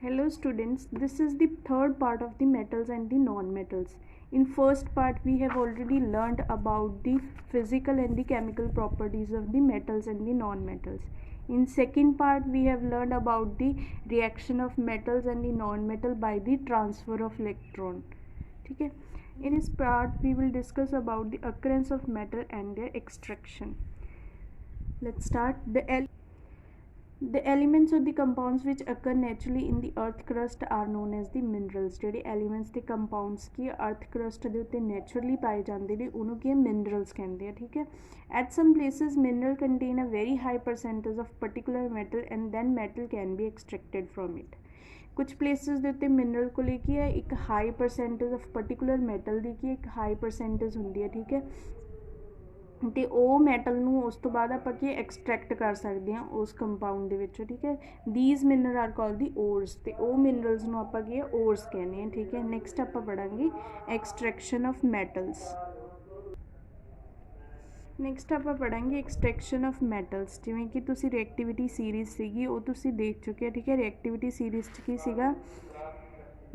Hello students, this is the third part of the metals and the non-metals. In first part we have already learned about the physical and the chemical properties of the metals and the non-metals. In second part we have learned about the reaction of metals and the non-metal by the transfer of electron. Okay? In this part we will discuss about the occurrence of metal and their extraction. Let's start. The elements or the compounds which occur naturally in the earth crust are known as the minerals. ਜਿਹੜੇ elements ਤੇ compounds ਕੀ earth crust ਦੇ ਉੱਤੇ naturally ਪਾਏ ਜਾਂਦੇ ਨੇ ਉਹਨੂੰ ਕੀ minerals ਕਹਿੰਦੇ ਆ ਠੀਕ ਹੈ. At some places mineral contain a very high percentage of particular metal and then metal can be extracted from it. ਕੁਝ ਪਲੇਸਿਸ ਦੇ ਉੱਤੇ ਮਿਨਰਲ ਕੋਲ ਕੀ ਹੈ ਇੱਕ high percentage of particular metal ਦੀ ਕੀ ਇੱਕ ਹਾਈ ਪਰਸੈਂਟੇਜ ਹੁੰਦੀ ਹੈ ਠੀਕ ਹੈ ਤੇ ਉਹ ਮੈਟਲ ਨੂੰ ਉਸ ਤੋਂ ਬਾਅਦ ਆਪਾਂ ਕੀ ਐਕਸਟਰੈਕਟ ਕਰ ਸਕਦੇ ਹਾਂ ਉਸ ਕੰਪਾਊਂਡ ਦੇ ਵਿੱਚੋਂ ਠੀਕ ਹੈ. ਥੀਸ ਮਿਨਰਲ ਆਰ ਕਾਲਡ ਦੀ ਓਰਸ ਤੇ ਉਹ ਮਿਨਰਲਸ ਨੂੰ ਆਪਾਂ ਕੀ ਓਰਸ ਕਹਿੰਦੇ ਹਾਂ ਠੀਕ ਹੈ. ਨੈਕਸਟ ਆਪਾਂ ਪੜਾਂਗੇ ਐਕਸਟਰੈਕਸ਼ਨ ਆਫ ਮੈਟਲਸ. ਨੈਕਸਟ ਆਪਾਂ ਪੜਾਂਗੇ ਐਕਸਟਰੈਕਸ਼ਨ ਆਫ ਮੈਟਲਸ. ਜਿਵੇਂ ਕਿ ਤੁਸੀਂ ਰਿਐਕਟੀਵਿਟੀ ਸੀਰੀਜ਼ ਸੀਗੀ ਉਹ ਤੁਸੀਂ ਦੇਖ ਚੁੱਕੇ ਹੋ ਠੀਕ ਹੈ. ਰਿਐਕਟੀਵਿਟੀ ਸੀਰੀਜ਼ 'ਚ ਕੀ ਸੀਗਾ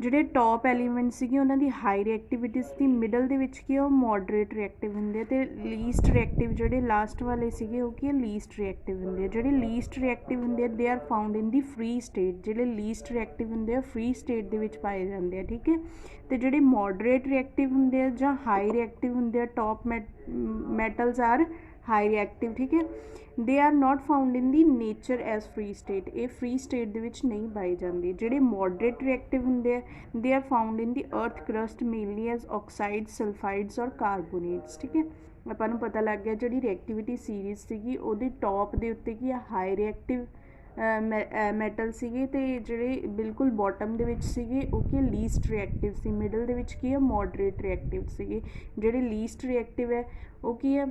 ਜਿਹੜੇ ਟੌਪ ਐਲੀਮੈਂਟ ਸੀਗੇ ਉਹਨਾਂ ਦੀ ਹਾਈ ਰਿਐਕਟੀਵਿਟੀ ਸੀ, ਮਿਡਲ ਦੇ ਵਿੱਚ ਕੀ ਉਹ ਮੋਡਰੇਟ ਰਿਐਕਟਿਵ ਹੁੰਦੇ ਤੇ ਲੀਸਟ ਰਿਐਕਟਿਵ ਜਿਹੜੇ ਲਾਸਟ ਵਾਲੇ ਸੀਗੇ ਉਹ ਕੀ ਲੀਸਟ ਰਿਐਕਟਿਵ ਹੁੰਦੇ ਆ. ਜਿਹੜੇ ਲੀਸਟ ਰਿਐਕਟਿਵ ਹੁੰਦੇ ਆ they are found in the free state. ਜਿਹੜੇ ਲੀਸਟ ਰਿਐਕਟਿਵ ਹੁੰਦੇ ਆ ਫ੍ਰੀ ਸਟੇਟ ਦੇ ਵਿੱਚ ਪਾਏ ਜਾਂਦੇ ਆ ਠੀਕ ਹੈ. ਤੇ ਜਿਹੜੇ ਮੋਡਰੇਟ ਰਿਐਕਟਿਵ ਹੁੰਦੇ ਆ ਜਾਂ ਹਾਈ ਰਿਐਕਟਿਵ ਹੁੰਦੇ ਆ top metals are high reactive ਠੀਕ ਹੈ. They are not found in the nature as free state. ਇਹ ਫ੍ਰੀ ਸਟੇਟ ਦੇ ਵਿੱਚ ਨਹੀਂ ਪਾਈ ਜਾਂਦੀ. ਜਿਹੜੇ ਮੋਡਰੇਟ ਰਿਐਕਟਿਵ ਹੁੰਦੇ ਆ ਦੇ ਆਰ ਫਾਊਂਡ ਇਨ ਦੀ ਅਰਥ ਕਰਸਟ ਮੇਨਲੀ ਐਜ਼ ਆਕਸਾਈਡਸ ਸਲਫਾਈਡਸ ਔਰ ਕਾਰਬੋਨੇਟਸ ਠੀਕ ਹੈ. ਆਪਾਂ ਨੂੰ ਪਤਾ ਲੱਗ ਗਿਆ ਜਿਹੜੀ ਰਿਐਕਟੀਵਿਟੀ ਸੀਰੀਜ਼ ਸੀਗੀ ਉਹਦੇ ਟੌਪ ਦੇ ਉੱਤੇ ਕੀ ਆ ਹਾਈ ਰਿਐਕਟਿਵ ਮੈਟਲ ਸੀਗੇ ਤੇ ਜਿਹੜੇ ਬਿਲਕੁਲ ਬੋਟਮ ਦੇ ਵਿੱਚ ਸੀਗੇ ਉਹ ਕੀ ਲੀਸਟ ਰਿਐਕਟਿਵ ਸੀ. ਮਿਡਲ ਦੇ ਵਿੱਚ ਕੀ ਆ ਮੋਡਰੇਟ ਰਿਐਕਟਿਵ ਸੀਗੇ. ਜਿਹੜੇ ਲੀਸਟ ਰਿਐਕਟਿਵ ਹੈ ਉਹ ਕੀ ਆ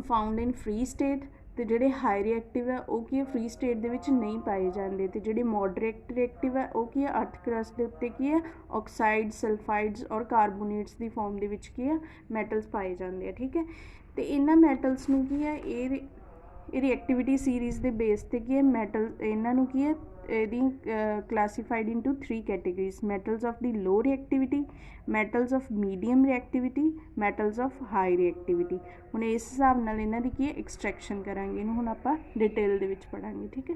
ਫਾਊਂਡ ਇਨ ਫ੍ਰੀ ਸਟੇਟ ਤੇ ਜਿਹੜੇ ਹਾਈ ਰਿਐਕਟਿਵ ਹੈ ਉਹ ਕੀ ਫ੍ਰੀ ਸਟੇਟ ਦੇ ਵਿੱਚ ਨਹੀਂ ਪਾਏ ਜਾਂਦੇ. ਤੇ ਜਿਹੜੇ ਮੋਡਰੇਟ ਰਿਐਕਟਿਵ ਹੈ ਉਹ ਕੀ ਹੈ ਅਰਥ ਕਰਸਟ ਦੇ ਉੱਤੇ ਕੀ ਹੈ ਆਕਸਾਈਡ ਸਲਫਾਈਡਸ ਔਰ ਕਾਰਬੋਨੇਟਸ ਦੀ ਫਾਰਮ ਦੇ ਵਿੱਚ ਕੀ ਹੈ ਮੈਟਲਸ ਪਾਏ ਜਾਂਦੇ ਆ ਠੀਕ ਹੈ. ਤੇ ਇਹਨਾਂ ਮੈਟਲਸ ਨੂੰ ਕੀ ਹੈ ਇਹ ਰਿਐਕਟੀਵਿਟੀ ਸੀਰੀਜ਼ ਦੇ ਬੇਸ 'ਤੇ ਕੀ ਹੈ ਮੈਟਲ ਇਹਨਾਂ ਨੂੰ ਕੀ ਹੈ ਇਹਦੀ classified into 3 categories. Metals of the low reactivity, metals of medium reactivity, metals of high reactivity. ਹੁਣ ਇਸ ਹਿਸਾਬ ਨਾਲ ਇਹਨਾਂ ਦੀ ਕੀ ਹੈ ਐਕਸਟਰੈਕਸ਼ਨ ਕਰਾਂਗੇ. ਇਹਨੂੰ ਹੁਣ ਆਪਾਂ ਡਿਟੇਲ ਦੇ ਵਿੱਚ ਪੜਾਂਗੇ ਠੀਕ ਹੈ.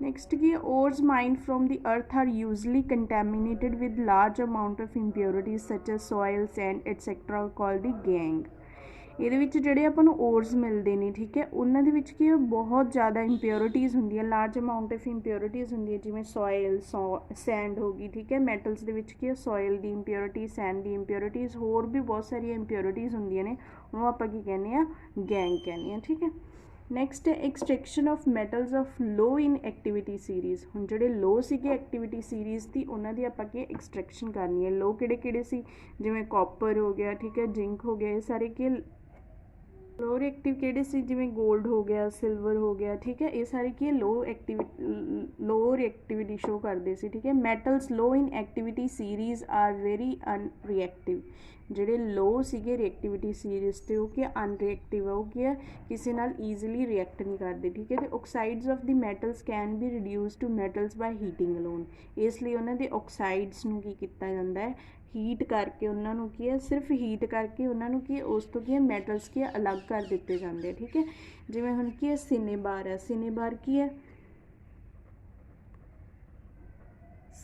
ਨੈਕਸਟ ਕੀ ਹੈ ਓਰਸ ਮਾਈਨਡ from the earth are usually contaminated with large amount of impurities such as soil sand et cetera called the gangue. ਇਹਦੇ ਵਿੱਚ ਜਿਹੜੇ ਆਪਾਂ ਨੂੰ ਓਰਸ ਮਿਲਦੇ ਨੇ ਠੀਕ ਹੈ ਉਹਨਾਂ ਦੇ ਵਿੱਚ ਕੀ ਬਹੁਤ ਜ਼ਿਆਦਾ ਇੰਪਿਓਰਿਟੀਜ਼ ਹੁੰਦੀਆਂ, ਲਾਰਜ ਅਮਾਊਂਟ ਆਫ ਇੰਪਿਓਰਿਟੀਜ਼ ਹੁੰਦੀਆਂ ਜਿਵੇਂ ਸੋਇਲ ਸੈਂਡ ਹੋ ਗਈ ਠੀਕ ਹੈ. ਮੈਟਲਸ ਦੇ ਵਿੱਚ ਕੀ ਸੋਇਲ ਦੀ ਇੰਪਿਓਰਿਟੀ, ਸੈਂਡ ਦੀ ਇੰਪਿਓਰਿਟੀਜ਼, ਹੋਰ ਵੀ ਬਹੁਤ ਸਾਰੀਆਂ ਇੰਪਿਓਰਿਟੀਜ਼ ਹੁੰਦੀਆਂ ਨੇ ਉਹਨੂੰ ਆਪਾਂ ਕੀ ਕਹਿੰਦੇ ਆ ਗੈਂਗ ਕਹਿੰਦੇ ਆ ਠੀਕ ਹੈ. ਨੈਕਸਟ ਹੈ extraction of metals of low in activity series. ਹੁਣ ਜਿਹੜੇ ਲੋ ਸੀਗੇ ਐਕਟੀਵਿਟੀ ਸੀਰੀਜ਼ ਦੀ ਉਹਨਾਂ ਦੀ ਆਪਾਂ ਕੀ ਐਕਸਟ੍ਰੈਕਸ਼ਨ ਕਰਨੀ ਹੈ. ਲੋ ਕਿਹੜੇ ਕਿਹੜੇ ਸੀ ਜਿਵੇਂ ਕਾਪਰ ਹੋ ਗਿਆ ਠੀਕ ਹੈ, ਜ਼ਿੰਕ ਹੋ ਗਿਆ, ਇਹ ਸਾਰੇ ਕੀ ਲੋ ਰਿਐਕਟਿਵ ਕਿਹੜੇ ਸੀ ਜਿਵੇਂ ਗੋਲਡ ਹੋ ਗਿਆ, ਸਿਲਵਰ ਹੋ ਗਿਆ ਠੀਕ ਹੈ. ਇਹ ਸਾਰੇ ਕੀ ਲੋ ਰਿਐਕਟਿਵਿਟੀ ਸ਼ੋ ਕਰਦੇ ਸੀ ਠੀਕ ਹੈ. Metals low in activity series are very unreactive. ਜਿਹੜੇ ਲੋ ਸੀਗੇ ਰਿਐਕਟਿਵਿਟੀ ਸੀਰੀਜ਼ ਤੇ ਉਹ ਕੀ ਅਨਰੀਐਕਟਿਵ ਆ, ਉਹ ਕੀ ਹੈ ਕਿਸੇ ਨਾਲ ਈਜ਼ੀਲੀ ਰਿਐਕਟ ਨਹੀਂ ਕਰਦੇ ਠੀਕ ਹੈ. ਤੇ oxides of the metals can be reduce to metals by heating alone. ਇਸ ਲਈ ਉਹਨਾਂ ਦੇ ਆਕਸਾਈਡਸ ਨੂੰ ਕੀ ਕੀਤਾ ਜਾਂਦਾ ਹੈ ਹੀਟ ਕਰਕੇ ਉਹਨਾਂ ਨੂੰ ਕੀ ਹੈ ਸਿਰਫ ਹੀਟ ਕਰਕੇ ਉਹਨਾਂ ਨੂੰ ਕੀ ਉਸ ਤੋਂ ਕੀ ਹੈ ਮੈਟਲਸ ਕੀ ਹੈ ਅਲੱਗ ਕਰ ਦਿੱਤੇ ਜਾਂਦੇ ਆ ਠੀਕ ਹੈ. ਜਿਵੇਂ ਹੁਣ ਕੀ ਹੈ ਸਿਨੇਬਾਰ ਹੈ. ਸਿਨੇਬਾਰ ਕੀ ਹੈ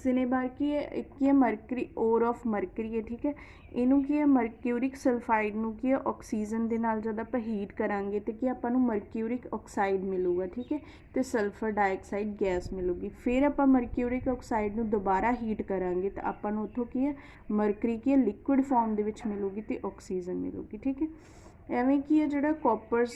ਸਿਨੇਬਾਰ ਕੀ ਹੈ ਇੱਕ ਕੀ ਹੈ ਮਰਕਰੀ ਓਰ ਆਫ ਮਰਕਰੀ ਹੈ ਠੀਕ ਹੈ. ਇਹਨੂੰ ਕੀ ਹੈ ਮਰਕਿਊਰਿਕ ਸਲਫਾਈਡ ਨੂੰ ਕੀ ਹੈ ਆਕਸੀਜਨ ਦੇ ਨਾਲ ਜਦ ਆਪਾਂ ਹੀਟ ਕਰਾਂਗੇ ਤੇ ਕੀ ਆਪਾਂ ਨੂੰ ਮਰਕਿਊਰਿਕ ਆਕਸਾਈਡ ਮਿਲੂਗਾ ਠੀਕ ਹੈ. ਤੇ ਸਲਫਰ ਡਾਈਆਕਸਾਈਡ ਗੈਸ ਮਿਲੂਗੀ. ਫਿਰ ਆਪਾਂ ਮਰਕਿਊਰਿਕ ਆਕਸਾਈਡ ਨੂੰ ਦੁਬਾਰਾ ਹੀਟ ਕਰਾਂਗੇ ਤਾਂ ਆਪਾਂ ਨੂੰ ਉੱਥੋਂ ਕੀ ਹੈ ਮਰਕਰੀ ਕੀ ਹੈ ਲਿਕੁਇਡ ਫਾਰਮ ਦੇ ਵਿੱਚ ਮਿਲੂਗੀ ਤੇ ਆਕਸੀਜਨ ਮਿਲੂਗੀ ਠੀਕ ਹੈ. ਐਵੇਂ ਕੀ ਹੈ ਜਿਹੜਾ ਕਾਪਰਸ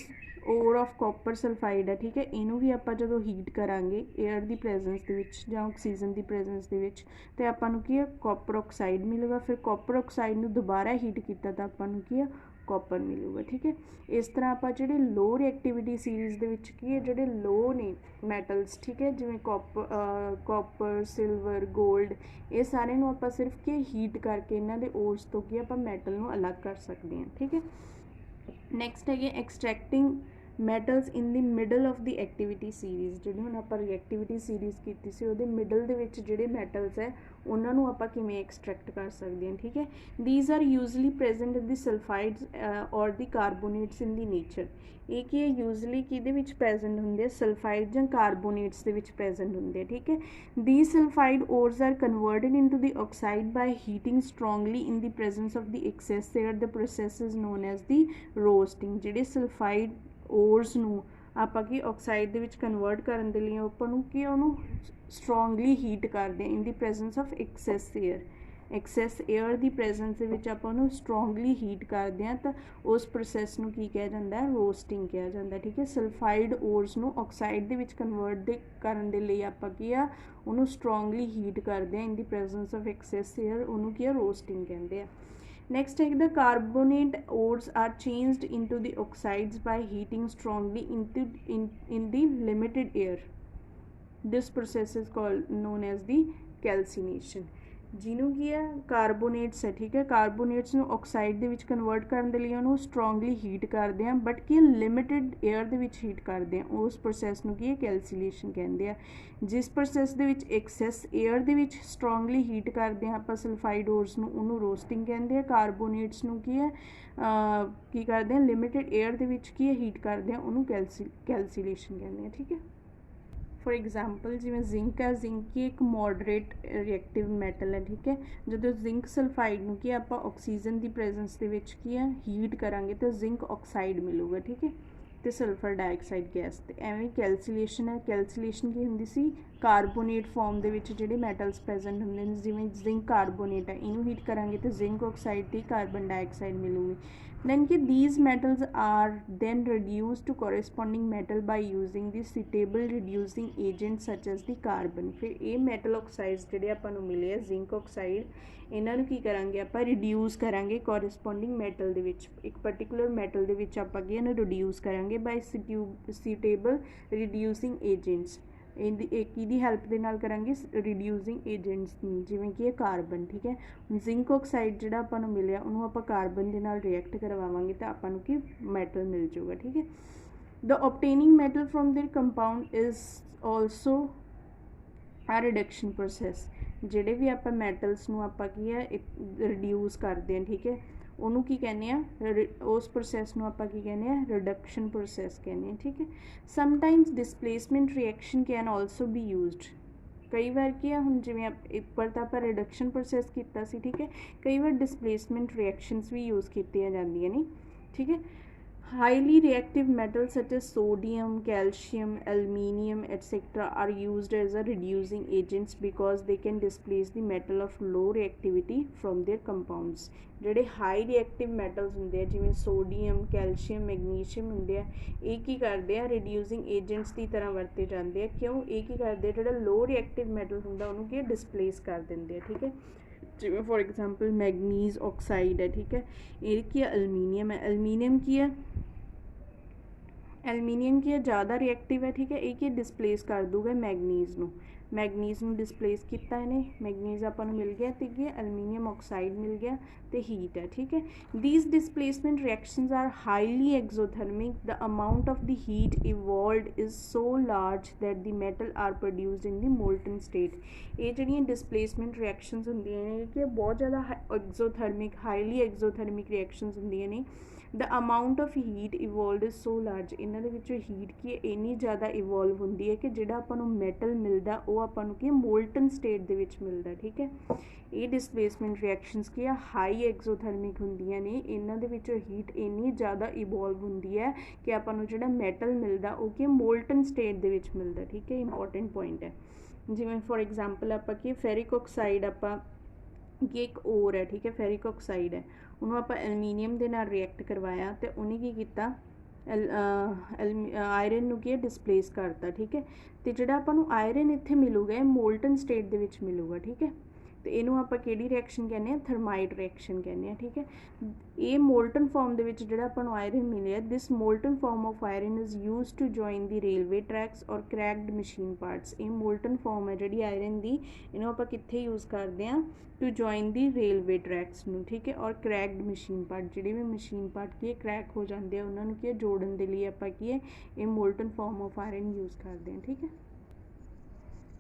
ਓਰ ਆਫ ਕਾਪਰ ਸਲਫਾਈਡ ਹੈ ਠੀਕ ਹੈ ਇਹਨੂੰ ਵੀ ਆਪਾਂ ਜਦੋਂ ਹੀਟ ਕਰਾਂਗੇ ਏਅਰ ਦੀ ਪ੍ਰੈਜ਼ੈਂਸ ਦੇ ਵਿੱਚ ਜਾਂ ਆਕਸੀਜਨ ਦੀ ਪ੍ਰੈਜ਼ੈਂਸ ਦੇ ਵਿੱਚ ਤੇ ਆਪਾਂ ਨੂੰ ਕੀ ਹੈ ਕਾਪਰ ਆਕਸਾਈਡ ਮਿਲੂਗਾ. ਫਿਰ ਕਾਪਰ ਆਕਸਾਈਡ ਨੂੰ ਦੁਬਾਰਾ ਹੀਟ ਕੀਤਾ ਤਾਂ ਆਪਾਂ ਨੂੰ ਕੀ ਹੈ ਕਾਪਰ ਮਿਲੂਗਾ ਠੀਕ ਹੈ. ਇਸ ਤਰ੍ਹਾਂ ਆਪਾਂ ਜਿਹੜੇ ਲੋ ਰਿਐਕਟੀਵਿਟੀ ਸੀਰੀਜ਼ ਦੇ ਵਿੱਚ ਕੀ ਹੈ ਜਿਹੜੇ ਲੋ ਨੇ ਮੈਟਲਸ ਠੀਕ ਹੈ ਜਿਵੇਂ ਕਾਪਰ ਸਿਲਵਰ ਗੋਲਡ ਇਹ ਸਾਰੇ ਨੂੰ ਆਪਾਂ ਸਿਰਫ ਕੀ ਹੀਟ ਕਰਕੇ ਇਹਨਾਂ ਦੇ ਓਰਸ ਤੋਂ ਕੀ ਆਪਾਂ ਮੈਟਲ ਨੂੰ ਅਲੱਗ ਕਰ ਸਕਦੇ ਹਾਂ ਠੀਕ ਹੈ. ਨੈਕਸਟ ਹੈਗੇ ਐਕਸਟਰੈਕਟਿੰਗ metals in the middle of the activity series, ਜਿਹੜੀ ਹੁਣ ਆਪਾਂ ਰਿਐਕਟੀਵਿਟੀ ਸੀਰੀਜ਼ ਕੀਤੀ ਸੀ ਉਹਦੇ ਮਿਡਲ ਦੇ ਵਿੱਚ ਜਿਹੜੇ ਮੈਟਲਸ ਹੈ ਉਹਨਾਂ ਨੂੰ ਆਪਾਂ ਕਿਵੇਂ ਐਕਸਟਰੈਕਟ ਕਰ ਸਕਦੇ ਹਾਂ, ਠੀਕ ਹੈ। ਥੀਸ ਆਰ ਯੂਜ਼ਲੀ ਪ੍ਰੈਜ਼ੈਂਟ ਇਨ ਦੀ ਸਲਫਾਈਡਸ ਔਰ ਦੀ ਕਾਰਬੋਨੇਟਸ ਇਨ ਦੀ ਨੇਚਰ। ਇਹ ਕੀ ਹੈ, ਯੂਜ਼ਲੀ ਕਿਹਦੇ ਵਿੱਚ ਪ੍ਰੈਜ਼ੈਂਟ ਹੁੰਦੇ ਆ, ਸਲਫਾਈਡ ਜਾਂ ਕਾਰਬੋਨੇਟਸ ਦੇ ਵਿੱਚ ਪ੍ਰੈਜ਼ੈਂਟ ਹੁੰਦੇ ਆ, ਠੀਕ ਹੈ। The sulphide ores are converted into the oxide by heating strongly in the presence of the excess air. The process is known as the roasting. ਜਿਹੜੇ ਸਲਫਾਈਡ ਓਰਸ ਨੂੰ ਆਪਾਂ ਕੀ ਆਕਸਾਈਡ ਦੇ ਵਿੱਚ ਕਨਵਰਟ ਕਰਨ ਦੇ ਲਈ ਆਪਾਂ ਨੂੰ ਕੀ ਉਹਨੂੰ ਸਟਰੋਂਗਲੀ ਹੀਟ ਕਰਦੇ ਹਾਂ in the presence of excess air. Excess air ਦੀ ਪ੍ਰੈਜ਼ੈਂਸ ਦੇ ਵਿੱਚ ਆਪਾਂ ਉਹਨੂੰ ਸਟਰੋਂਗਲੀ ਹੀਟ ਕਰਦੇ ਹਾਂ ਤਾਂ ਉਸ ਪ੍ਰੋਸੈਸ ਨੂੰ ਕੀ ਕਿਹਾ ਜਾਂਦਾ ਹੈ, ਰੋਸਟਿੰਗ ਕਿਹਾ ਜਾਂਦਾ, ਠੀਕ ਹੈ। ਸਲਫਾਈਡ ਓਰਸ ਨੂੰ ਆਕਸਾਈਡ ਦੇ ਵਿੱਚ ਕਨਵਰਟ ਕਰਨ ਦੇ ਲਈ ਆਪਾਂ ਕੀ ਆ ਉਹਨੂੰ ਸਟਰੋਂਗਲੀ ਹੀਟ ਕਰਦੇ ਹਾਂ in the presence of excess air, ਉਹਨੂੰ ਕੀ ਆ ਰੋਸਟਿੰਗ ਕਹਿੰਦੇ ਆ। Next is the carbonate ores are changed into the oxides by heating strongly in the limited air. This process is called known as the calcination. ਜਿਹਨੂੰ ਕੀ ਹੈ ਕਾਰਬੋਨੇਟਸ ਹੈ, ਠੀਕ ਹੈ। ਕਾਰਬੋਨੇਟਸ ਨੂੰ ਆਕਸਾਈਡ ਦੇ ਵਿੱਚ ਕਨਵਰਟ ਕਰਨ ਦੇ ਲਈ ਉਹਨੂੰ ਸਟਰੋਂਗਲੀ ਹੀਟ ਕਰਦੇ ਹਾਂ, ਬਟ ਕੀ ਲਿਮਿਟਿਡ ਏਅਰ ਦੇ ਵਿੱਚ ਹੀਟ ਕਰਦੇ ਹਾਂ, ਉਸ ਪ੍ਰੋਸੈਸ ਨੂੰ ਕੀ ਹੈ ਕੈਲਸੀਲੇਸ਼ਨ ਕਹਿੰਦੇ ਆ। ਜਿਸ ਪ੍ਰੋਸੈਸ ਦੇ ਵਿੱਚ ਐਕਸੈਸ ਏਅਰ ਦੇ ਵਿੱਚ ਸਟਰੋਂਗਲੀ ਹੀਟ ਕਰਦੇ ਹਾਂ ਆਪਾਂ ਸਲਫਾਈਡ ਓਰਸ ਨੂੰ, ਉਹਨੂੰ ਰੋਸਟਿੰਗ ਕਹਿੰਦੇ ਆ। ਕਾਰਬੋਨੇਟਸ ਨੂੰ ਕੀ ਹੈ ਕੀ ਕਰਦੇ ਹਾਂ ਲਿਮਿਟਿਡ ਏਅਰ ਦੇ ਵਿੱਚ ਕੀ ਹੈ ਹੀਟ ਕਰਦੇ ਹਾਂ, ਉਹਨੂੰ ਕੈਲਸੀਲੇਸ਼ਨ ਕਹਿੰਦੇ ਆ, ਠੀਕ ਹੈ। ਫॉर एग्जाम्पल जिमें जिंक है, जिंक की एक मॉडरेट रिएक्टिव मैटल है, ठीक है। जो जिंक सल्फाइड ਨੂੰ ਕੀ ਆਪਾਂ ਆਕਸੀਜਨ ਦੀ ਪ੍ਰੈਜ਼ੈਂਸ ਦੇ ਵਿੱਚ ਕੀ ਹੈ ਹੀਟ ਕਰਾਂਗੇ ਤਾਂ ਜ਼ਿੰਕ ਆਕਸਾਈਡ ਮਿਲੂਗਾ, ਠੀਕ ਹੈ, ਤੇ ਸਲਫਰ ਡਾਈਆਕਸਾਈਡ ਗੈਸ। ਤੇ ਐਵੇਂ ਕੈਲਸੀਲੇਸ਼ਨ ਹੈ, ਕੈਲਸੀਲੇਸ਼ਨ ਕੀ ਹੁੰਦੀ ਸੀ ਕਾਰਬੋਨੇਟ ਫਾਰਮ ਦੇ ਵਿੱਚ ਜਿਹੜੇ ਮੈਟਲਸ ਪ੍ਰੈਜ਼ੈਂਟ ਹੁੰਦੇ ਨੇ, ਜਿਵੇਂ ਜ਼ਿੰਕ ਕਾਰਬੋਨੇਟ ਹੈ, ਇਹਨੂੰ ਹੀਟ ਕਰਾਂਗੇ ਤਾਂ ਜ਼ਿੰਕ ਆਕਸਾਈਡ ਤੇ ਕਾਰਬਨ ਡਾਈਆਕਸਾਈਡ ਮਿਲੂਗੀ। then कि these metals are then reduced to corresponding metal by using the suitable reducing agents such as the carbon। फिर ये metal oxides ਜਿਹੜੇ ਆਪਾਂ ਨੂੰ ਮਿਲੇ ਆ ਜ਼ਿੰਕ ਆਕਸਾਈਡ, ਇਹਨਾਂ ਨੂੰ ਕੀ ਕਰਾਂਗੇ ਆਪਾਂ ਰਿਡਿਊਸ ਕਰਾਂਗੇ ਕੋਰਸਪੋਂਡਿੰਗ ਮੈਟਲ ਦੇ ਵਿੱਚ, ਇੱਕ ਪਰਟੀਕੂਲਰ ਮੈਟਲ ਦੇ ਵਿੱਚ ਆਪਾਂ ਕੀ ਇਹਨੂੰ ਰਿਡਿਊਸ ਕਰਾਂਗੇ ਬਾਈ suitable reducing agents। ਇਹਦੀ ਕਿਹਦੀ ਹੈਲਪ ਦੇ ਨਾਲ ਕਰਾਂਗੇ ਰਿਡਿਊਸਿੰਗ ਏਜੰਟਸ ਦੀ, ਜਿਵੇਂ ਕਿ ਇਹ ਕਾਰਬਨ, ਠੀਕ ਹੈ। ਜ਼ਿੰਕ ਆਕਸਾਈਡ ਜਿਹੜਾ ਆਪਾਂ ਨੂੰ ਮਿਲਿਆ ਉਹਨੂੰ ਆਪਾਂ ਕਾਰਬਨ ਦੇ ਨਾਲ ਰਿਐਕਟ ਕਰਵਾਵਾਂਗੇ ਤਾਂ ਆਪਾਂ ਨੂੰ ਕੀ ਮੈਟਲ ਮਿਲ ਜਾਊਗਾ, ਠੀਕ ਹੈ। ਦ obtaining metal from their compound is also a reduction process। ਜਿਹੜੇ ਵੀ ਆਪਾਂ ਮੈਟਲਸ ਨੂੰ ਆਪਾਂ ਕੀ ਹੈ ਰਿਡਿਊਸ ਕਰਦੇ ਹਾਂ, ਠੀਕ ਹੈ, ਉਹਨੂੰ ਕੀ ਕਹਿੰਦੇ ਆ ਉਸ ਪ੍ਰੋਸੈਸ ਨੂੰ ਆਪਾਂ ਕੀ ਕਹਿੰਦੇ ਆ ਰਿਡਕਸ਼ਨ ਪ੍ਰੋਸੈਸ ਕਹਿੰਦੇ ਆ, ਠੀਕ ਹੈ। Sometimes displacement reaction can also B used. ਕਈ ਵਾਰ ਕੀ ਆ ਹੁਣ ਜਿਵੇਂ ਉੱਪਰ ਤਾਂ ਆਪਾਂ ਰਿਡਕਸ਼ਨ ਪ੍ਰੋਸੈਸ ਕੀਤਾ ਸੀ, ਠੀਕ ਹੈ, ਕਈ ਵਾਰ ਡਿਸਪਲੇਸਮੈਂਟ ਰਿਐਕਸ਼ਨਸ ਵੀ ਯੂਜ਼ ਕੀਤੀਆਂ ਜਾਂਦੀਆਂ ਨੇ, ਠੀਕ ਹੈ। Highly reactive metals such as sodium, calcium, aluminium, etc. are used as a reducing agents because they can displace the metal of low reactivity from their compounds। ਜਿਹੜੇ ਹਾਈ ਰਿਐਕਟਿਵ ਮੈਟਲਸ ਹੁੰਦੇ ਆ ਜਿਵੇਂ sodium, calcium, magnesium ਹੁੰਦੇ ਆ, ਇਹ ਕੀ ਕਰਦੇ ਆ reducing agents ਦੀ ਤਰ੍ਹਾਂ ਵਰਤੇ ਜਾਂਦੇ ਆ। ਕਿਉਂ? ਇਹ ਕੀ ਕਰਦੇ ਆ ਜਿਹੜਾ ਲੋ ਰਿਐਕਟਿਵ ਮੈਟਲ ਹੁੰਦਾ ਉਹਨੂੰ ਕੀ ਡਿਸਪਲੇਸ ਕਰ ਦਿੰਦੇ ਆ, ਠੀਕ ਹੈ। ਜਿਵੇਂ ਫॉर एग्जांपल मैगनीज ऑक्साइड है, ठीक है, ये की है एल्यूमीनियम है। एल्यूमीनियम की है एल्यूमीनियम की है ज़्यादा रिएक्टिव है, ठीक है, ये की डिसप्लेस कर दूगा मैगनीज नू। मैगनीज नू डिसप्लेस किया इन्हें, मैगनीज अपन मिल गया तो ये एल्यूमीनियम ऑक्साइड मिल गया तो हीट है, ठीक है। These displacement reactions are highly exothermic. The amount of the heat evolved is so large that the metal are produced in the molten state. ये ਜਿਹੜੀਆਂ डिसप्लेसमेंट रिएक्शंस ਹੁੰਦੀਆਂ ਨੇ ਕਿ ਬਹੁਤ ਜ਼ਿਆਦਾ ਐਗਜ਼ੋਥਰਮਿਕ ਹਾਈਲੀ ਐਗਜ਼ੋਥਰਮਿਕ ਰਿਐਕਸ਼ਨਸ ਹੁੰਦੀਆਂ ਨੇ। The amount of heat evolved is so large. ਇਹਨਾਂ ਦੇ ਵਿੱਚੋਂ ਹੀਟ ਕੀ ਇੰਨੀ ਜ਼ਿਆਦਾ ਇਵੋਲਵ ਹੁੰਦੀ ਹੈ ਕਿ ਜਿਹੜਾ ਆਪਾਂ ਨੂੰ ਮੈਟਲ ਮਿਲਦਾ ਉਹ ਆਪਾਂ ਨੂੰ ਕੀ ਮੋਲਟਨ ਸਟੇਟ ਦੇ ਵਿੱਚ ਮਿਲਦਾ, ਠੀਕ ਹੈ। ਇਹ ਡਿਸਪਲੇਸਮੈਂਟ ਰਿਐਕਸ਼ਨਸ ਕੀ ਆ ਹਾਈ ਐਗਜ਼ੋਥਰਮਿਕ ਹੁੰਦੀਆਂ ਨੇ, ਇਹਨਾਂ ਦੇ ਵਿੱਚੋਂ ਹੀਟ ਇੰਨੀ ਜ਼ਿਆਦਾ ਇਵੋਲਵ ਹੁੰਦੀ ਹੈ ਕਿ ਆਪਾਂ ਨੂੰ ਜਿਹੜਾ ਮੈਟਲ ਮਿਲਦਾ ਉਹ ਕੀ ਮੋਲਟਨ ਸਟੇਟ ਦੇ ਵਿੱਚ ਮਿਲਦਾ, ਠੀਕ ਹੈ। ਇੰਪੋਰਟੈਂਟ ਪੁਆਇੰਟ ਹੈ। ਜਿਵੇਂ ਫॉर एग्जांपल ਆਪਾਂ ਕੀ ਫੈਰਿਕ ਆਕਸਾਈਡ ਆਪਾਂ ਕਿ ਇੱਕ ਔਰ ਹੈ, ਠੀਕ ਹੈ, ਫੈਰਿਕ ਆਕਸਾਈਡ ਹੈ, ਉਹਨੂੰ ਆਪਾਂ ਐਲੂਮੀਨੀਅਮ ਦੇ ਨਾਲ ਰਿਐਕਟ ਕਰਵਾਇਆ ਤੇ ਉਹਨੇ ਕੀ ਕੀਤਾ ਆਇਰਨ ਨੂੰ ਕੀ ਡਿਸਪਲੇਸ ਕਰਤਾ, ਠੀਕ ਹੈ। ਤੇ ਜਿਹੜਾ ਆਪਾਂ ਨੂੰ ਆਇਰਨ ਇੱਥੇ ਮਿਲੂਗਾ ਇਹ ਮੋਲਟਨ ਸਟੇਟ ਦੇ ਵਿੱਚ ਮਿਲੂਗਾ, ਠੀਕ ਹੈ। ਤੇ ਇਹਨੂੰ ਆਪਾਂ ਕਿਹੜੀ ਰਿਐਕਸ਼ਨ ਕਹਿੰਦੇ ਆ, ਥਰਮਾਈਟ ਰਿਐਕਸ਼ਨ ਕਹਿੰਦੇ ਆ। ਠੀਕ ਹੈ, ਇਹ ਮੋਲਟਨ ਫਾਰਮ ਦੇ ਵਿੱਚ ਜਿਹੜਾ ਆਪਾਂ ਨੂੰ ਆਇਰਨ ਮਿਲਿਆ, this molten form of iron is used to join the railway tracks or cracked machine parts. ਇਹ ਮੋਲਟਨ ਫਾਰਮ ਹੈ ਜਿਹੜੀ ਆਇਰਨ ਦੀ, ਇਹਨੂੰ ਆਪਾਂ ਕਿੱਥੇ ਯੂਜ਼ ਕਰਦੇ ਹਾਂ, to join the railway tracks ਨੂੰ। ਠੀਕ ਹੈ, ਔਰ ਕਰੈਕਡ ਮਸ਼ੀਨ ਪਾਰਟ, ਜਿਹੜੇ ਵੀ ਮਸ਼ੀਨ ਪਾਰਟ ਕੀ ਹੈ ਕਰੈਕ ਹੋ ਜਾਂਦੇ ਆ ਉਹਨਾਂ ਨੂੰ ਕੀ ਹੈ ਜੋੜਨ ਦੇ ਲਈ ਆਪਾਂ ਕੀ ਹੈ ਇਹ ਮੋਲਟਨ ਫਾਰਮ ਆਫ ਆਇਰਨ ਯੂਜ਼ ਕਰਦੇ ਹਾਂ। ਠੀਕ ਹੈ,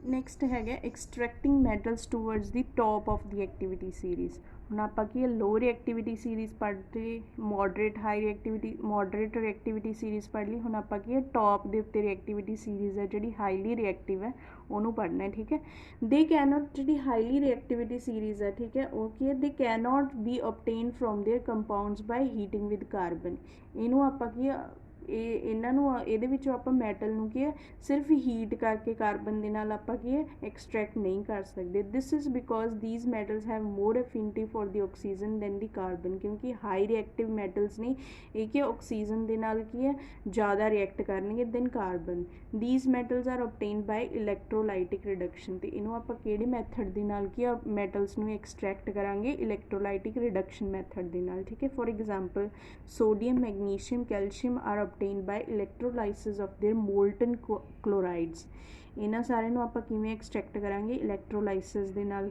ਨੈਕਸਟ ਹੈਗਾ ਐਕਸਟਰੈਕਟਿੰਗ metals towards the top of the activity series. ਹੁਣ ਆਪਾਂ ਕੀ ਹੈ ਲੋ ਰਿਐਕਟੀਵਿਟੀ ਸੀਰੀਜ਼ ਪੜ੍ਹਦੇ, ਮੋਡਰੇਟ ਹਾਈ ਰਿਐਕਟੀਵਿਟੀ, ਮੋਡਰੇਟ ਰਿਐਕਟੀਵਿਟੀ ਸੀਰੀਜ਼ ਪੜ੍ਹ ਲਈ। ਹੁਣ ਆਪਾਂ ਕੀ ਹੈ ਟੋਪ ਦੇ ਉੱਤੇ ਰਿਐਕਟੀਵਿਟੀ ਸੀਰੀਜ਼ ਹੈ ਜਿਹੜੀ ਹਾਈਲੀ ਰਿਐਕਟਿਵ ਹੈ ਉਹਨੂੰ ਪੜ੍ਹਨਾ ਹੈ। ਠੀਕ ਹੈ, ਦੇ ਕੈਨੋਟ, ਜਿਹੜੀ ਹਾਈਲੀ ਰਿਐਕਟੀਵਿਟੀ ਸੀਰੀਜ਼ ਹੈ ਠੀਕ ਹੈ ਉਹ ਕੀ ਹੈ, they cannot be obtain from their compounds by heating with carbon. ਇਹਨੂੰ ਆਪਾਂ ਕੀ ਇਹਨਾਂ ਨੂੰ ਇਹਦੇ ਵਿੱਚੋਂ ਆਪਾਂ ਮੈਟਲ ਨੂੰ ਕੀ ਹੈ ਸਿਰਫ ਹੀਟ ਕਰਕੇ ਕਾਰਬਨ ਦੇ ਨਾਲ ਆਪਾਂ ਕੀ ਹੈ ਐਕਸਟਰੈਕਟ ਨਹੀਂ ਕਰ ਸਕਦੇ। This is because these metals have more affinity for the oxygen than the carbon. ਕਿਉਂਕਿ ਹਾਈ ਰਿਐਕਟਿਵ ਮੈਟਲਸ ਨੇ ਇਹ ਕੀ ਆਕਸੀਜਨ ਦੇ ਨਾਲ ਕੀ ਹੈ ਜ਼ਿਆਦਾ ਰਿਐਕਟ ਕਰਨਗੇ than carbon. These metals are obtained by electrolytic reduction. ਤੇ ਇਹਨੂੰ ਆਪਾਂ ਕਿਹੜੇ ਮੈਥਡ ਦੇ ਨਾਲ ਕੀ ਮੈਟਲਸ ਨੂੰ ਐਕਸਟਰੈਕਟ ਕਰਾਂਗੇ, ਇਲੈਕਟ੍ਰੋਲਾਈਟਿਕ ਰਿਡਕਸ਼ਨ ਮੈਥਡ ਦੇ ਨਾਲ। ਠੀਕ ਹੈ, for example sodium, magnesium, calcium are obtained by electrolysis of their molten chlorides। ਇਹਨਾਂ ਸਾਰਿਆਂ ਨੂੰ ਆਪਾਂ ਕਿਵੇਂ ਐਕਸਟਰੈਕਟ ਕਰਾਂਗੇ, ਇਲੈਕਟ੍ਰੋਲਾਈਸਿਸ ਦੇ ਨਾਲ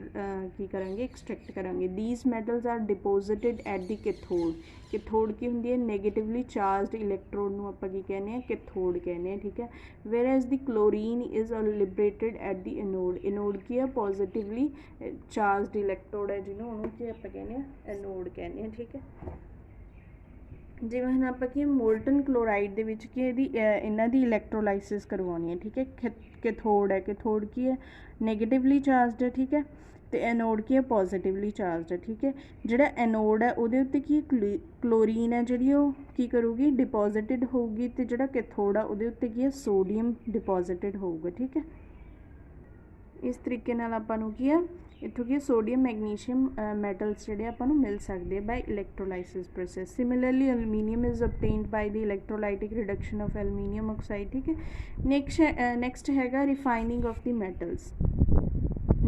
ਕੀ ਕਰਾਂਗੇ ਐਕਸਟਰੈਕਟ ਕਰਾਂਗੇ। these metals are deposited at the cathode। ਕੈਥੋਡ ਕੀ ਹੁੰਦੀ ਹੈ, ਨੈਗੇਟਿਵਲੀ ਚਾਰਜਡ ਇਲੈਕਟ੍ਰੋਡ ਨੂੰ ਆਪਾਂ ਕੀ ਕਹਿੰਦੇ ਆ, ਕੈਥੋਡ ਕਹਿੰਦੇ ਆ। ਠੀਕ ਹੈ, whereas the chlorine is liberated at the anode। Anode ਕੀ ਹੈ, ਪੋਜ਼ਿਟਿਵਲੀ ਚਾਰਜਡ ਇਲੈਕਟ੍ਰੋਡ ਹੈ ਜਿਹਨੂੰ, ਉਹਨੂੰ ਕੀ ਆਪਾਂ ਕਹਿੰਦੇ ਆ ਐਨੋਡ ਕਹਿੰਦੇ ਆ। ਠੀਕ ਹੈ, ਜਿਵੇਂ ਹੁਣ ਆਪਾਂ ਕੀ ਮੋਲਟਨ ਕਲੋਰਾਈਡ ਦੇ ਵਿੱਚ ਕੀ ਇਹਦੀ ਇਹਨਾਂ ਦੀ ਇਲੈਕਟ੍ਰੋਲਾਈਸਿਸ ਕਰਵਾਉਣੀ ਹੈ। ਠੀਕ ਹੈ, ਕੈਥੋਡ ਹੈ, ਕੈਥੋਡ ਕੀ ਹੈ ਨੈਗੇਟਿਵਲੀ ਚਾਰਜਡ ਹੈ। ਠੀਕ ਹੈ, ਤੇ ਐਨੋਡ ਕੀ ਹੈ ਪੋਜ਼ਿਟਿਵਲੀ ਚਾਰਜਡ ਹੈ। ਠੀਕ ਹੈ, ਜਿਹੜਾ ਐਨੋਡ ਹੈ ਉਹਦੇ ਉੱਤੇ ਕੀ ਕਲੋਰੀਨ ਹੈ ਜਿਹੜੀ ਉਹ ਕੀ ਕਰੂਗੀ ਡਿਪੋਜ਼ਿਟਡ ਹੋਊਗੀ, ਤੇ ਜਿਹੜਾ ਕੈਥੋਡ ਆ ਉਹਦੇ ਉੱਤੇ ਕੀ ਹੈ ਸੋਡੀਅਮ ਡਿਪੋਜ਼ਿਟਡ ਹੋਊਗਾ। ਠੀਕ ਹੈ, ਇਸ ਤਰੀਕੇ ਨਾਲ ਆਪਾਂ ਨੂੰ ਕੀ ਹੈ ਇੱਥੋਂ ਕੀ ਸੋਡੀਅਮ, ਮੈਗਨੀਸ਼ੀਅਮ ਮੈਟਲਸ ਜਿਹੜੇ ਆਪਾਂ ਨੂੰ ਮਿਲ ਸਕਦੇ ਆ by electrolysis process. Similarly aluminium is obtained by the electrolytic reduction of aluminium oxide. ਠੀਕ ਹੈ, ਨੈਕਸਟ ਹੈਗਾ refining of the metals.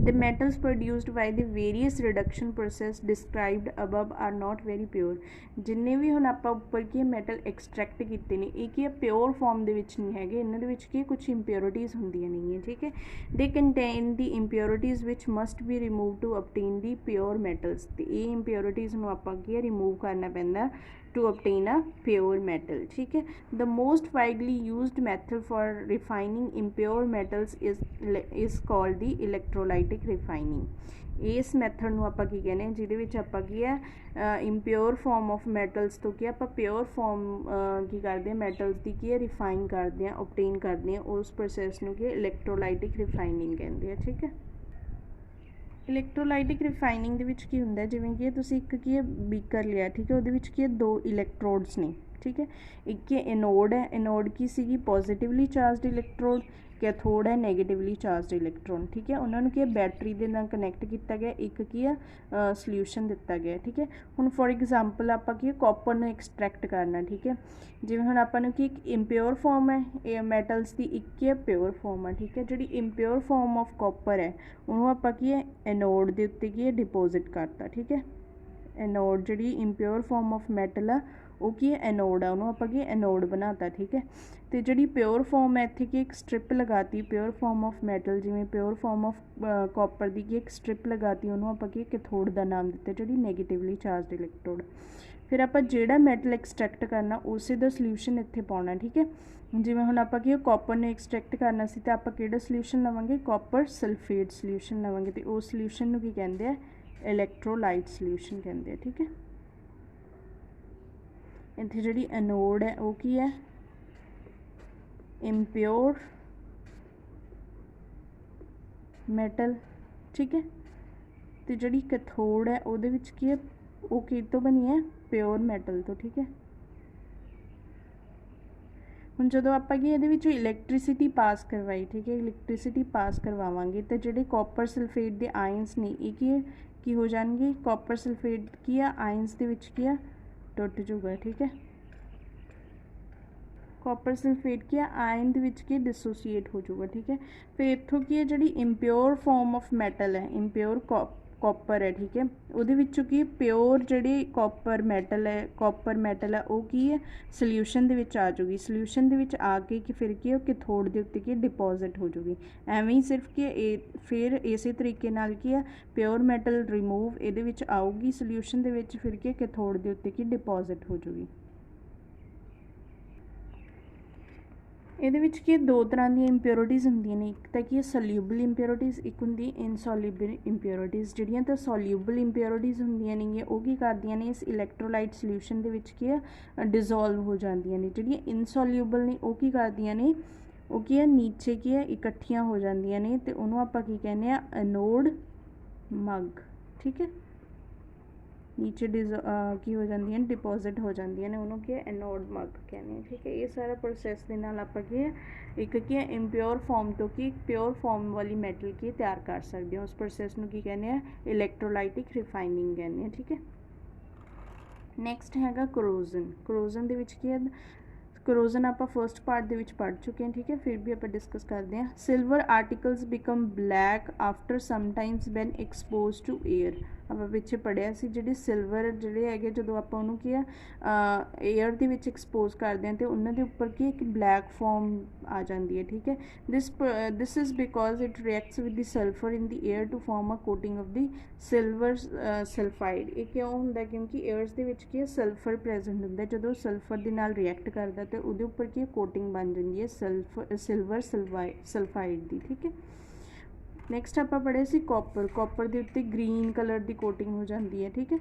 The metals produced by the various reduction process described above are not very pure। ਜਿੰਨੇ ਵੀ ਹੁਣ ਆਪਾਂ ਉੱਪਰ ਕੀ metal extract ਕੀਤੇ ਨੇ ਇਹ ਕੀ ਪਿਓਰ ਫਾਰਮ ਦੇ ਵਿੱਚ ਨਹੀਂ ਹੈਗੇ, ਇਹਨਾਂ ਦੇ ਵਿੱਚ ਕੀ ਕੁਝ ਇੰਪਿਓਰਿਟੀਜ਼ ਹੁੰਦੀਆਂ ਨਹੀਂ ਹੈ। ਠੀਕ ਹੈ, they contain the impurities which must be remove to obtain the pure metals. ਤੇ ਇਹ ਇੰਪਿਓਰਿਟੀਜ਼ ਨੂੰ ਆਪਾਂ ਕੀ ਰਿਮੂਵ ਕਰਨਾ ਪੈਂਦਾ to obtain a pure metal। ठीक है, the most widely used method for refining impure metals is called the electrolytic refining। ਇਸ method ਨੂੰ ਆਪਾਂ ਕੀ ਕਹਿੰਦੇ ਹਾਂ ਜਿਹਦੇ ਵਿੱਚ ਆਪਾਂ ਕੀ ਹੈ ਇੰਪਿਓਰ ਫਾਰਮ ਆਫ ਮੈਟਲਸ ਤੋਂ ਕੀ ਆਪਾਂ ਪਿਓਰ ਫਾਰਮ ਕੀ ਕਰਦੇ ਹਾਂ ਮੈਟਲਸ ਦੀ ਕੀ ਹੈ ਰਿਫਾਈਨ ਕਰਦੇ ਹਾਂ, ਓਬਟੇਨ ਕਰਦੇ ਹਾਂ। ਉਸ ਪ੍ਰੋਸੈਸ ਨੂੰ ਕੀ ਇਲੈਕਟ੍ਰੋਲਾਈਟਿਕ ਰਿਫਾਈਨਿੰਗ ਕਹਿੰਦੇ ਆ। ਠੀਕ ਹੈ, ਇਲੈਕਟ੍ਰੋਲਾਈਟਿਕ ਰਿਫਾਈਨਿੰਗ ਦੇ ਵਿੱਚ ਕੀ ਹੁੰਦਾ ਜਿਵੇਂ ਕਿ ਤੁਸੀਂ ਇੱਕ ਕੀ ਹੈ ਬੀਕਰ ਲਿਆ। ਠੀਕ ਹੈ, ਉਹਦੇ ਵਿੱਚ ਕੀ ਹੈ ਦੋ ਇਲੈਕਟ੍ਰੋਡਸ ਨੇ। ਠੀਕ ਹੈ, ਇੱਕ ਐਨੋਡ ਹੈ, ਐਨੋਡ ਕੀ ਸੀਗੀ ਪੋਜ਼ਿਟਿਵਲੀ ਚਾਰਜਡ ਇਲੈਕਟ੍ਰੋਡ, ਕੈਥੋਡ ਹੈ ਨੈਗੇਟਿਵਲੀ ਚਾਰਜਡ ਇਲੈਕਟ੍ਰੋਨ। ਠੀਕ ਹੈ, ਉਹਨਾਂ ਨੂੰ ਕੀ ਹੈ ਬੈਟਰੀ ਦੇ ਨਾਲ ਕਨੈਕਟ ਕੀਤਾ ਗਿਆ, ਇੱਕ ਕੀ ਹੈ ਸੋਲਿਊਸ਼ਨ ਦਿੱਤਾ ਗਿਆ। ਠੀਕ ਹੈ, ਹੁਣ ਫੋਰ ਐਗਜ਼ਾਮਪਲ ਆਪਾਂ ਕੀ ਕਾਪਰ ਨੂੰ ਐਕਸਟਰੈਕਟ ਕਰਨਾ। ਠੀਕ ਹੈ, ਜਿਵੇਂ ਹੁਣ ਆਪਾਂ ਨੂੰ ਕੀ ਇੱਕ ਇੰਪਿਓਰ ਫਾਰਮ ਹੈ ਇਹ ਮੈਟਲਸ ਦੀ, ਇੱਕ ਕੀ ਹੈ ਪਿਓਰ ਫਾਰਮ ਹੈ। ਠੀਕ ਹੈ, ਜਿਹੜੀ ਇੰਪਿਓਰ ਫਾਰਮ ਆਫ ਕਾਪਰ ਹੈ ਉਹਨੂੰ ਆਪਾਂ ਕੀ ਹੈ ਐਨੋਡ ਦੇ ਉੱਤੇ ਕੀ ਹੈ ਡਿਪੋਜ਼ਿਟ ਕਰਤਾ। ਠੀਕ ਹੈ, ਐਨੋਡ ਜਿਹੜੀ ਇੰਪਿਓਰ ਫਾਰਮ ਆਫ ਮੈਟਲ ਆ ਉਹ ਕੀ ਹੈ ਐਨੋਡ ਆ, ਉਹਨੂੰ ਆਪਾਂ ਕੀ ਐਨੋਡ ਬਣਾਤਾ। ਠੀਕ ਹੈ, ਤੇ ਜਿਹੜੀ ਪਿਓਰ ਫਾਰਮ ਹੈ ਇੱਥੇ ਕੀ ਇੱਕ ਸਟ੍ਰਿਪ ਲਗਾਤੀ ਪਿਓਰ ਫਾਰਮ ਆਫ ਮੈਟਲ, ਜਿਵੇਂ ਪਿਓਰ ਫਾਰਮ ਆਫ ਕਾਪਰ ਦੀ ਕੀ ਇੱਕ ਸਟ੍ਰਿਪ ਲਗਾਤੀ, ਉਹਨੂੰ ਆਪਾਂ ਕੀ ਕੈਥੋਡ ਦਾ ਨਾਮ ਦਿੱਤਾ ਜਿਹੜੀ ਨੈਗੇਟਿਵਲੀ ਚਾਰਜਡ ਇਲੈਕਟ੍ਰੋਡ। ਫਿਰ ਆਪਾਂ ਜਿਹੜਾ ਮੈਟਲ ਐਕਸਟਰੈਕਟ ਕਰਨਾ ਉਸੇ ਦਾ ਸੋਲਿਊਸ਼ਨ ਇੱਥੇ ਪਾਉਣਾ। ਠੀਕ ਹੈ, ਜਿਵੇਂ ਹੁਣ ਆਪਾਂ ਕੀ ਕਾਪਰ ਨੂੰ ਐਕਸਟਰੈਕਟ ਕਰਨਾ ਸੀ ਤਾਂ ਆਪਾਂ ਕਿਹੜਾ ਸੋਲਿਊਸ਼ਨ ਲਵਾਂਗੇ ਕਾਪਰ ਸਲਫੇਟ ਸੋਲਿਊਸ਼ਨ ਲਵਾਂਗੇ, ਤੇ ਉਸ ਸੋਲਿਊਸ਼ਨ ਨੂੰ ਕੀ ਕਹਿੰਦੇ ਆ ਇਲੈਕਟ੍ਰੋਲਾਈਟ ਸੋਲਿਊਸ਼ਨ ਕਹਿੰਦੇ ਆ। ਠੀਕ ਹੈ, ਇੱਥੇ ਜਿਹੜੀ ਐਨੋਡ ਹੈ ਉਹ ਕੀ ਹੈ ਇੰਪਿਓਰ ਮੈਟਲ। ਠੀਕ ਹੈ, ਤੇ ਜਿਹੜੀ ਕੈਥੋਡ ਹੈ ਉਹਦੇ ਵਿੱਚ ਕੀ ਹੈ ਉਹ ਕਿਹ ਤੋਂ ਬਣੀ ਹੈ ਪਿਓਰ ਮੈਟਲ ਤੋਂ। ਠੀਕ ਹੈ, ਹੁਣ ਜਦੋਂ ਆਪਾਂ ਕੀ ਇਹਦੇ ਵਿੱਚ ਇਲੈਕਟ੍ਰੀਸਿਟੀ ਪਾਸ ਕਰਵਾਈ। ਠੀਕ ਹੈ, ਇਲੈਕਟ੍ਰੀਸਿਟੀ ਪਾਸ ਕਰਵਾਵਾਂਗੇ ਤਾਂ ਜਿਹੜੇ ਕਾਪਰ ਸਲਫੇਟ ਦੇ ਆਇਨਸ ਨੇ ਇਹ ਕੀ ਹੋ ਜਾਣਗੇ ਕਾਪਰ ਸਲਫੇਟ ਕੀ ਆ ਆਇਨਸ ਦੇ ਵਿੱਚ ਕੀ ਆ ਟੁੱਟ ਜੂਗਾ। ਠੀਕ ਹੈ, ਕਾਪਰ ਸਲਫੇਟ ਕੀ ਆ ਆਇਨ ਦੇ ਵਿੱਚ ਕੀ ਡਿਸੋਸੀਏਟ ਹੋ ਜਾਊਗਾ। ਠੀਕ ਹੈ, ਫਿਰ ਇੱਥੋਂ ਕੀ ਹੈ ਜਿਹੜੀ ਇੰਪਿਓਰ ਫਾਰਮ ਆਫ ਮੈਟਲ ਹੈ ਇੰਪਿਓਰ कॉपर है, ठीक है। ਉਹਦੇ ਵਿੱਚੋਂ ਕੀ ਪਿਓਰ ਜਿਹੜੀ ਕਾਪਰ ਮੈਟਲ ਹੈ ਉਹ ਕੀ ਹੈ ਸੋਲਿਊਸ਼ਨ ਦੇ ਵਿੱਚ ਆ ਜਾਊਗੀ। ਸੋਲਿਊਸ਼ਨ ਦੇ ਵਿੱਚ ਆ ਕੇ ਕਿ ਫਿਰ ਕੀ ਉਹ ਕੈਥੋਡ ਦੇ ਉੱਤੇ ਕੀ ਡਿਪੋਜ਼ਿਟ ਹੋ ਜਾਊਗੀ। ਐਵੇਂ ਹੀ ਸਿਰਫ ਕੀ ਫਿਰ ਇਸੇ ਤਰੀਕੇ ਨਾਲ ਕੀ ਆ ਪਿਓਰ ਮੈਟਲ ਰਿਮੂਵ ਇਹਦੇ ਵਿੱਚ ਆਊਗੀ ਸੋਲਿਊਸ਼ਨ ਦੇ ਵਿੱਚ, ਫਿਰ ਕੀ ਕੈਥੋਡ ਦੇ ਉੱਤੇ ਕੀ ਡਿਪੋਜ਼ਿਟ ਹੋ ਜਾਊਗੀ। ਇਹਦੇ ਵਿੱਚ ਕੀ ਦੋ ਤਰ੍ਹਾਂ ਦੀਆਂ ਇੰਪਿਓਰਿਟੀਜ਼ ਹੁੰਦੀਆਂ ਨੇ, ਇੱਕ ਤਾਂ ਕੀ ਹੈ ਸੋਲਿਊਬਲ ਇੰਪਿਓਰਿਟੀਜ਼, ਇੱਕ ਹੁੰਦੀ ਇਨਸੋਲਿਊਬਲ ਇੰਪਿਓਰਿਟੀਜ਼। ਜਿਹੜੀਆਂ ਤਾਂ ਸੋਲਿਊਬਲ ਇੰਪਿਓਰਿਟੀਜ਼ ਹੁੰਦੀਆਂ ਨੇਗੀਆਂ ਉਹ ਕੀ ਕਰਦੀਆਂ ਨੇ ਇਸ ਇਲੈਕਟ੍ਰੋਲਾਈਟ ਸੋਲਿਊਸ਼ਨ ਦੇ ਵਿੱਚ ਕੀ ਹੈ ਡਿਜ਼ੋਲਵ ਹੋ ਜਾਂਦੀਆਂ ਨੇ। ਜਿਹੜੀਆਂ ਇਨਸੋਲਿਊਬਲ ਨੇ ਉਹ ਕੀ ਕਰਦੀਆਂ ਨੇ ਉਹ ਕੀ ਹੈ ਨੀਚੇ ਕੀ ਹੈ ਇਕੱਠੀਆਂ ਹੋ ਜਾਂਦੀਆਂ ਨੇ ਅਤੇ ਉਹਨੂੰ ਆਪਾਂ ਕੀ ਕਹਿੰਦੇ ਆ ਐਨੋਡ ਮਗ, ਠੀਕ ਹੈ। ਨੀਚੇ ਕੀ ਹੋ ਜਾਂਦੀਆਂ ਨੇ ਡਿਪੋਜ਼ਿਟ ਹੋ ਜਾਂਦੀਆਂ ਨੇ, ਉਹਨੂੰ ਕੀ ਹੈ ਐਨੋਡ ਮਗ ਕਹਿੰਦੇ ਆ, ਠੀਕ ਹੈ। ਇਹ ਸਾਰਾ ਪ੍ਰੋਸੈਸ ਦੇ ਨਾਲ ਆਪਾਂ ਕੀ ਹੈ ਇੱਕ ਕੀ ਹੈ ਇੰਪਿਓਰ ਫਾਰਮ ਤੋਂ ਕੀ ਪਿਓਰ ਫਾਰਮ ਵਾਲੀ ਮੈਟਲ ਕੀ ਤਿਆਰ ਕਰ ਸਕਦੇ ਹਾਂ। ਉਸ ਪ੍ਰੋਸੈਸ ਨੂੰ ਕੀ ਕਹਿੰਦੇ ਆ ਇਲੈਕਟ੍ਰੋਲਾਈਟਿਕ ਰਿਫਾਈਨਿੰਗ ਕਹਿੰਦੇ ਆ, ਠੀਕ ਹੈ। ਨੈਕਸਟ ਹੈਗਾ ਕਰੋਜ਼ਨ। ਕਰੋਜ਼ਨ ਦੇ ਵਿੱਚ ਕੀ ਹੈ ਕਰੋਜ਼ਨ ਆਪਾਂ ਫਸਟ ਪਾਰਟ ਦੇ ਵਿੱਚ ਪੜ੍ਹ ਚੁੱਕੇ ਹਾਂ, ਠੀਕ ਹੈ। ਫਿਰ ਵੀ ਆਪਾਂ ਡਿਸਕਸ ਕਰਦੇ ਹਾਂ। Silver articles become black after sometimes when expose to air. ਆਪਾਂ ਪਿੱਛੇ ਪੜ੍ਹਿਆ ਸੀ ਜਿਹੜੇ ਸਿਲਵਰ ਜਿਹੜੇ ਹੈਗੇ ਜਦੋਂ ਆਪਾਂ ਉਹਨੂੰ ਕੀ ਆ ਏਅਰ ਦੇ ਵਿੱਚ ਐਕਸਪੋਜ਼ ਕਰਦੇ ਹਾਂ ਅਤੇ ਉਹਨਾਂ ਦੇ ਉੱਪਰ ਕੀ ਇੱਕ ਬਲੈਕ ਫੋਮ ਆ ਜਾਂਦੀ ਹੈ, ਠੀਕ ਹੈ। This is because it reacts with the sulphur in the air to form a coating of the silver sulphide. ਇਹ ਕਿਉਂ ਹੁੰਦਾ ਕਿਉਂਕਿ ਏਅਰਸ ਦੇ ਵਿੱਚ ਕੀ ਹੈ ਸਲਫਰ ਪ੍ਰੈਜ਼ੈਂਟ ਹੁੰਦਾ, ਜਦੋਂ ਸਲਫਰ ਦੇ ਨਾਲ ਰਿਐਕਟ ਕਰਦਾ ਅਤੇ ਉਹਦੇ ਉੱਪਰ ਕੀ ਕੋਟਿੰਗ ਬਣ ਜਾਂਦੀ ਹੈ ਸਿਲਵਰ ਸਲਫਾਈਡ ਦੀ, ਠੀਕ ਹੈ। ਨੈਕਸਟ ਆਪਾਂ ਪੜ੍ਹਿਆ ਸੀ ਕਾਪਰ। ਕਾਪਰ ਦੇ ਉੱਤੇ ਗ੍ਰੀਨ ਕਲਰ ਦੀ ਕੋਟਿੰਗ ਹੋ ਜਾਂਦੀ ਹੈ, ਠੀਕ ਹੈ।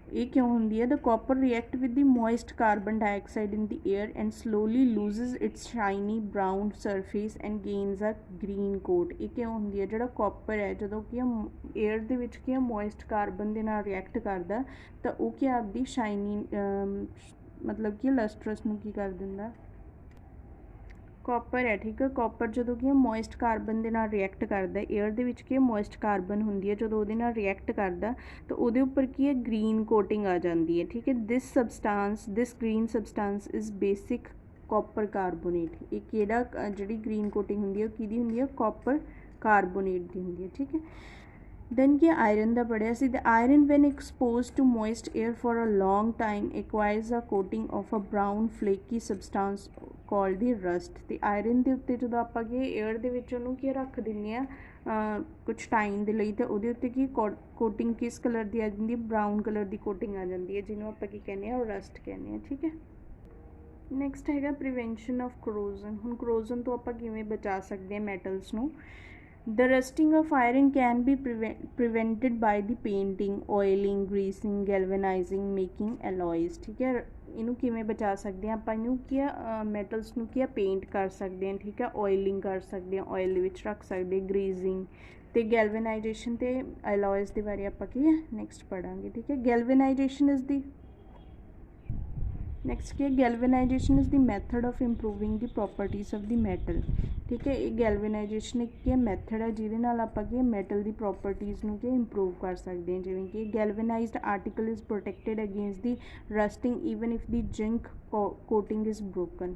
ਇਹ ਕਿਉਂ ਹੁੰਦੀ ਹੈ the copper react with the moist carbon dioxide in the air and slowly loses its shiny brown surface and gains a green coat. ਇਹ ਕਿਉਂ ਹੁੰਦੀ ਹੈ ਜਿਹੜਾ ਕਾਪਰ ਹੈ ਜਦੋਂ ਕੀ ਏਅਰ ਦੇ ਵਿੱਚ ਕੀ ਮੋਇਸਟ ਕਾਰਬਨ ਦੇ ਨਾਲ ਰਿਐਕਟ ਕਰਦਾ ਤਾਂ ਉਹ ਕੀ ਆਪਦੀ ਸ਼ਾਈਨੀ ਮਤਲਬ ਕਿ ਲਸਟਰਸ ਨੂੰ ਕੀ ਕਰ ਦਿੰਦਾ ਕਾਪਰ ਹੈ, ਠੀਕ ਹੈ। ਕਾਪਰ ਜਦੋਂ ਕੀ ਮੋਇਸਟ ਕਾਰਬਨ ਦੇ ਨਾਲ ਰਿਐਕਟ ਕਰਦਾ ਏਅਰ ਦੇ ਵਿੱਚ ਕੀ ਮੋਇਸਟ ਕਾਰਬਨ ਹੁੰਦੀ ਹੈ ਜਦੋਂ ਉਹਦੇ ਨਾਲ ਰਿਐਕਟ ਕਰਦਾ ਤਾਂ ਉਹਦੇ ਉੱਪਰ ਕੀ ਹੈ ਗ੍ਰੀਨ ਕੋਟਿੰਗ ਆ ਜਾਂਦੀ ਹੈ, ਠੀਕ ਹੈ। This green substance is basic copper carbonate. ਇਹ ਕਿਹੜਾ ਜਿਹੜੀ ਗ੍ਰੀਨ ਕੋਟਿੰਗ ਹੁੰਦੀ ਹੈ ਉਹ ਕਿਹਦੀ ਹੁੰਦੀ ਹੈ ਕਾਪਰ ਕਾਰਬੋਨੇਟ ਦੀ ਹੁੰਦੀ ਹੈ, ਠੀਕ ਹੈ। ਦੈਨ ਕੀ ਆਇਰਨ ਦਾ ਪੜ੍ਹਿਆ ਸੀ the iron when expose to moist air for a long time acquires a coating of a brown flaky substance called the rust. ਅਤੇ ਆਇਰਨ ਦੇ ਉੱਤੇ ਜਦੋਂ ਆਪਾਂ ਕੀ ਏਅਰ ਦੇ ਵਿੱਚ ਉਹਨੂੰ ਕੀ ਰੱਖ ਦਿੰਦੇ ਹਾਂ ਕੁਛ ਟਾਈਮ ਦੇ ਲਈ ਤਾਂ ਉਹਦੇ ਉੱਤੇ ਕੀ ਕੋਟਿੰਗ ਕਿਸ ਕਲਰ ਦੀ ਆ ਜਾਂਦੀ ਹੈ ਬਰਾਊਨ ਕਲਰ ਦੀ ਕੋਟਿੰਗ ਆ ਜਾਂਦੀ ਹੈ ਜਿਹਨੂੰ ਆਪਾਂ ਕੀ ਕਹਿੰਦੇ ਹਾਂ ਰਸਟ ਕਹਿੰਦੇ ਹਾਂ, ਠੀਕ ਹੈ। ਨੈਕਸਟ ਹੈਗਾ ਪ੍ਰੀਵੈਂਸ਼ਨ ਆਫ ਕਰੋਜ਼ਨ। ਹੁਣ ਕਰੋਜ਼ਨ ਤੋਂ ਆਪਾਂ ਕਿਵੇਂ ਬਚਾ ਸਕਦੇ ਹਾਂ ਮੈਟਲਸ ਨੂੰ। The rusting of iron can be prevented by the painting, oiling, greasing, galvanizing, making alloys, ਠੀਕ ਹੈ। ਇਹਨੂੰ ਕਿਵੇਂ ਬਚਾ ਸਕਦੇ ਹਾਂ ਆਪਾਂ ਇਹਨੂੰ ਕੀ ਆ ਮੈਟਲਸ ਨੂੰ ਕੀ ਆ ਪੇਂਟ ਕਰ ਸਕਦੇ ਹਾਂ, ਠੀਕ ਹੈ। ਆਇਲਿੰਗ ਕਰ ਸਕਦੇ ਹਾਂ, ਆਇਲ ਦੇ ਵਿੱਚ ਰੱਖ ਸਕਦੇ, ਗਰੀਜ਼ਿੰਗ ਅਤੇ ਗੈਲਵੇਨਾਈਜੇਸ਼ਨ ਅਤੇ ਐਲੋਇਜ਼ ਦੇ ਬਾਰੇ ਆਪਾਂ ਕੀ ਹੈ ਨੈਕਸਟ ਪੜ੍ਹਾਂਗੇ, ਠੀਕ ਹੈ। ਗੈਲਵੇਨਾਈਜੇਸ਼ਨ ਇਜ਼ ਦੀ ਨੈਕਸਟ ਕੀ ਹੈ galvanisation is the method of improving the properties of the metal, ਠੀਕ ਹੈ। ਇਹ ਗੈਲਵੇਨਾਈਜੇਸ਼ਨ ਇੱਕ ਕੀ ਮੈਥਡ ਹੈ ਜਿਹਦੇ ਨਾਲ ਆਪਾਂ ਕੀ ਮੈਟਲ ਦੀ ਪ੍ਰੋਪਰਟੀਜ਼ ਨੂੰ ਕੀ ਇੰਪਰੂਵ ਕਰ ਸਕਦੇ ਹਾਂ। ਜਿਵੇਂ ਕਿ galvanised article is protected against the rusting even if the zinc coating is broken.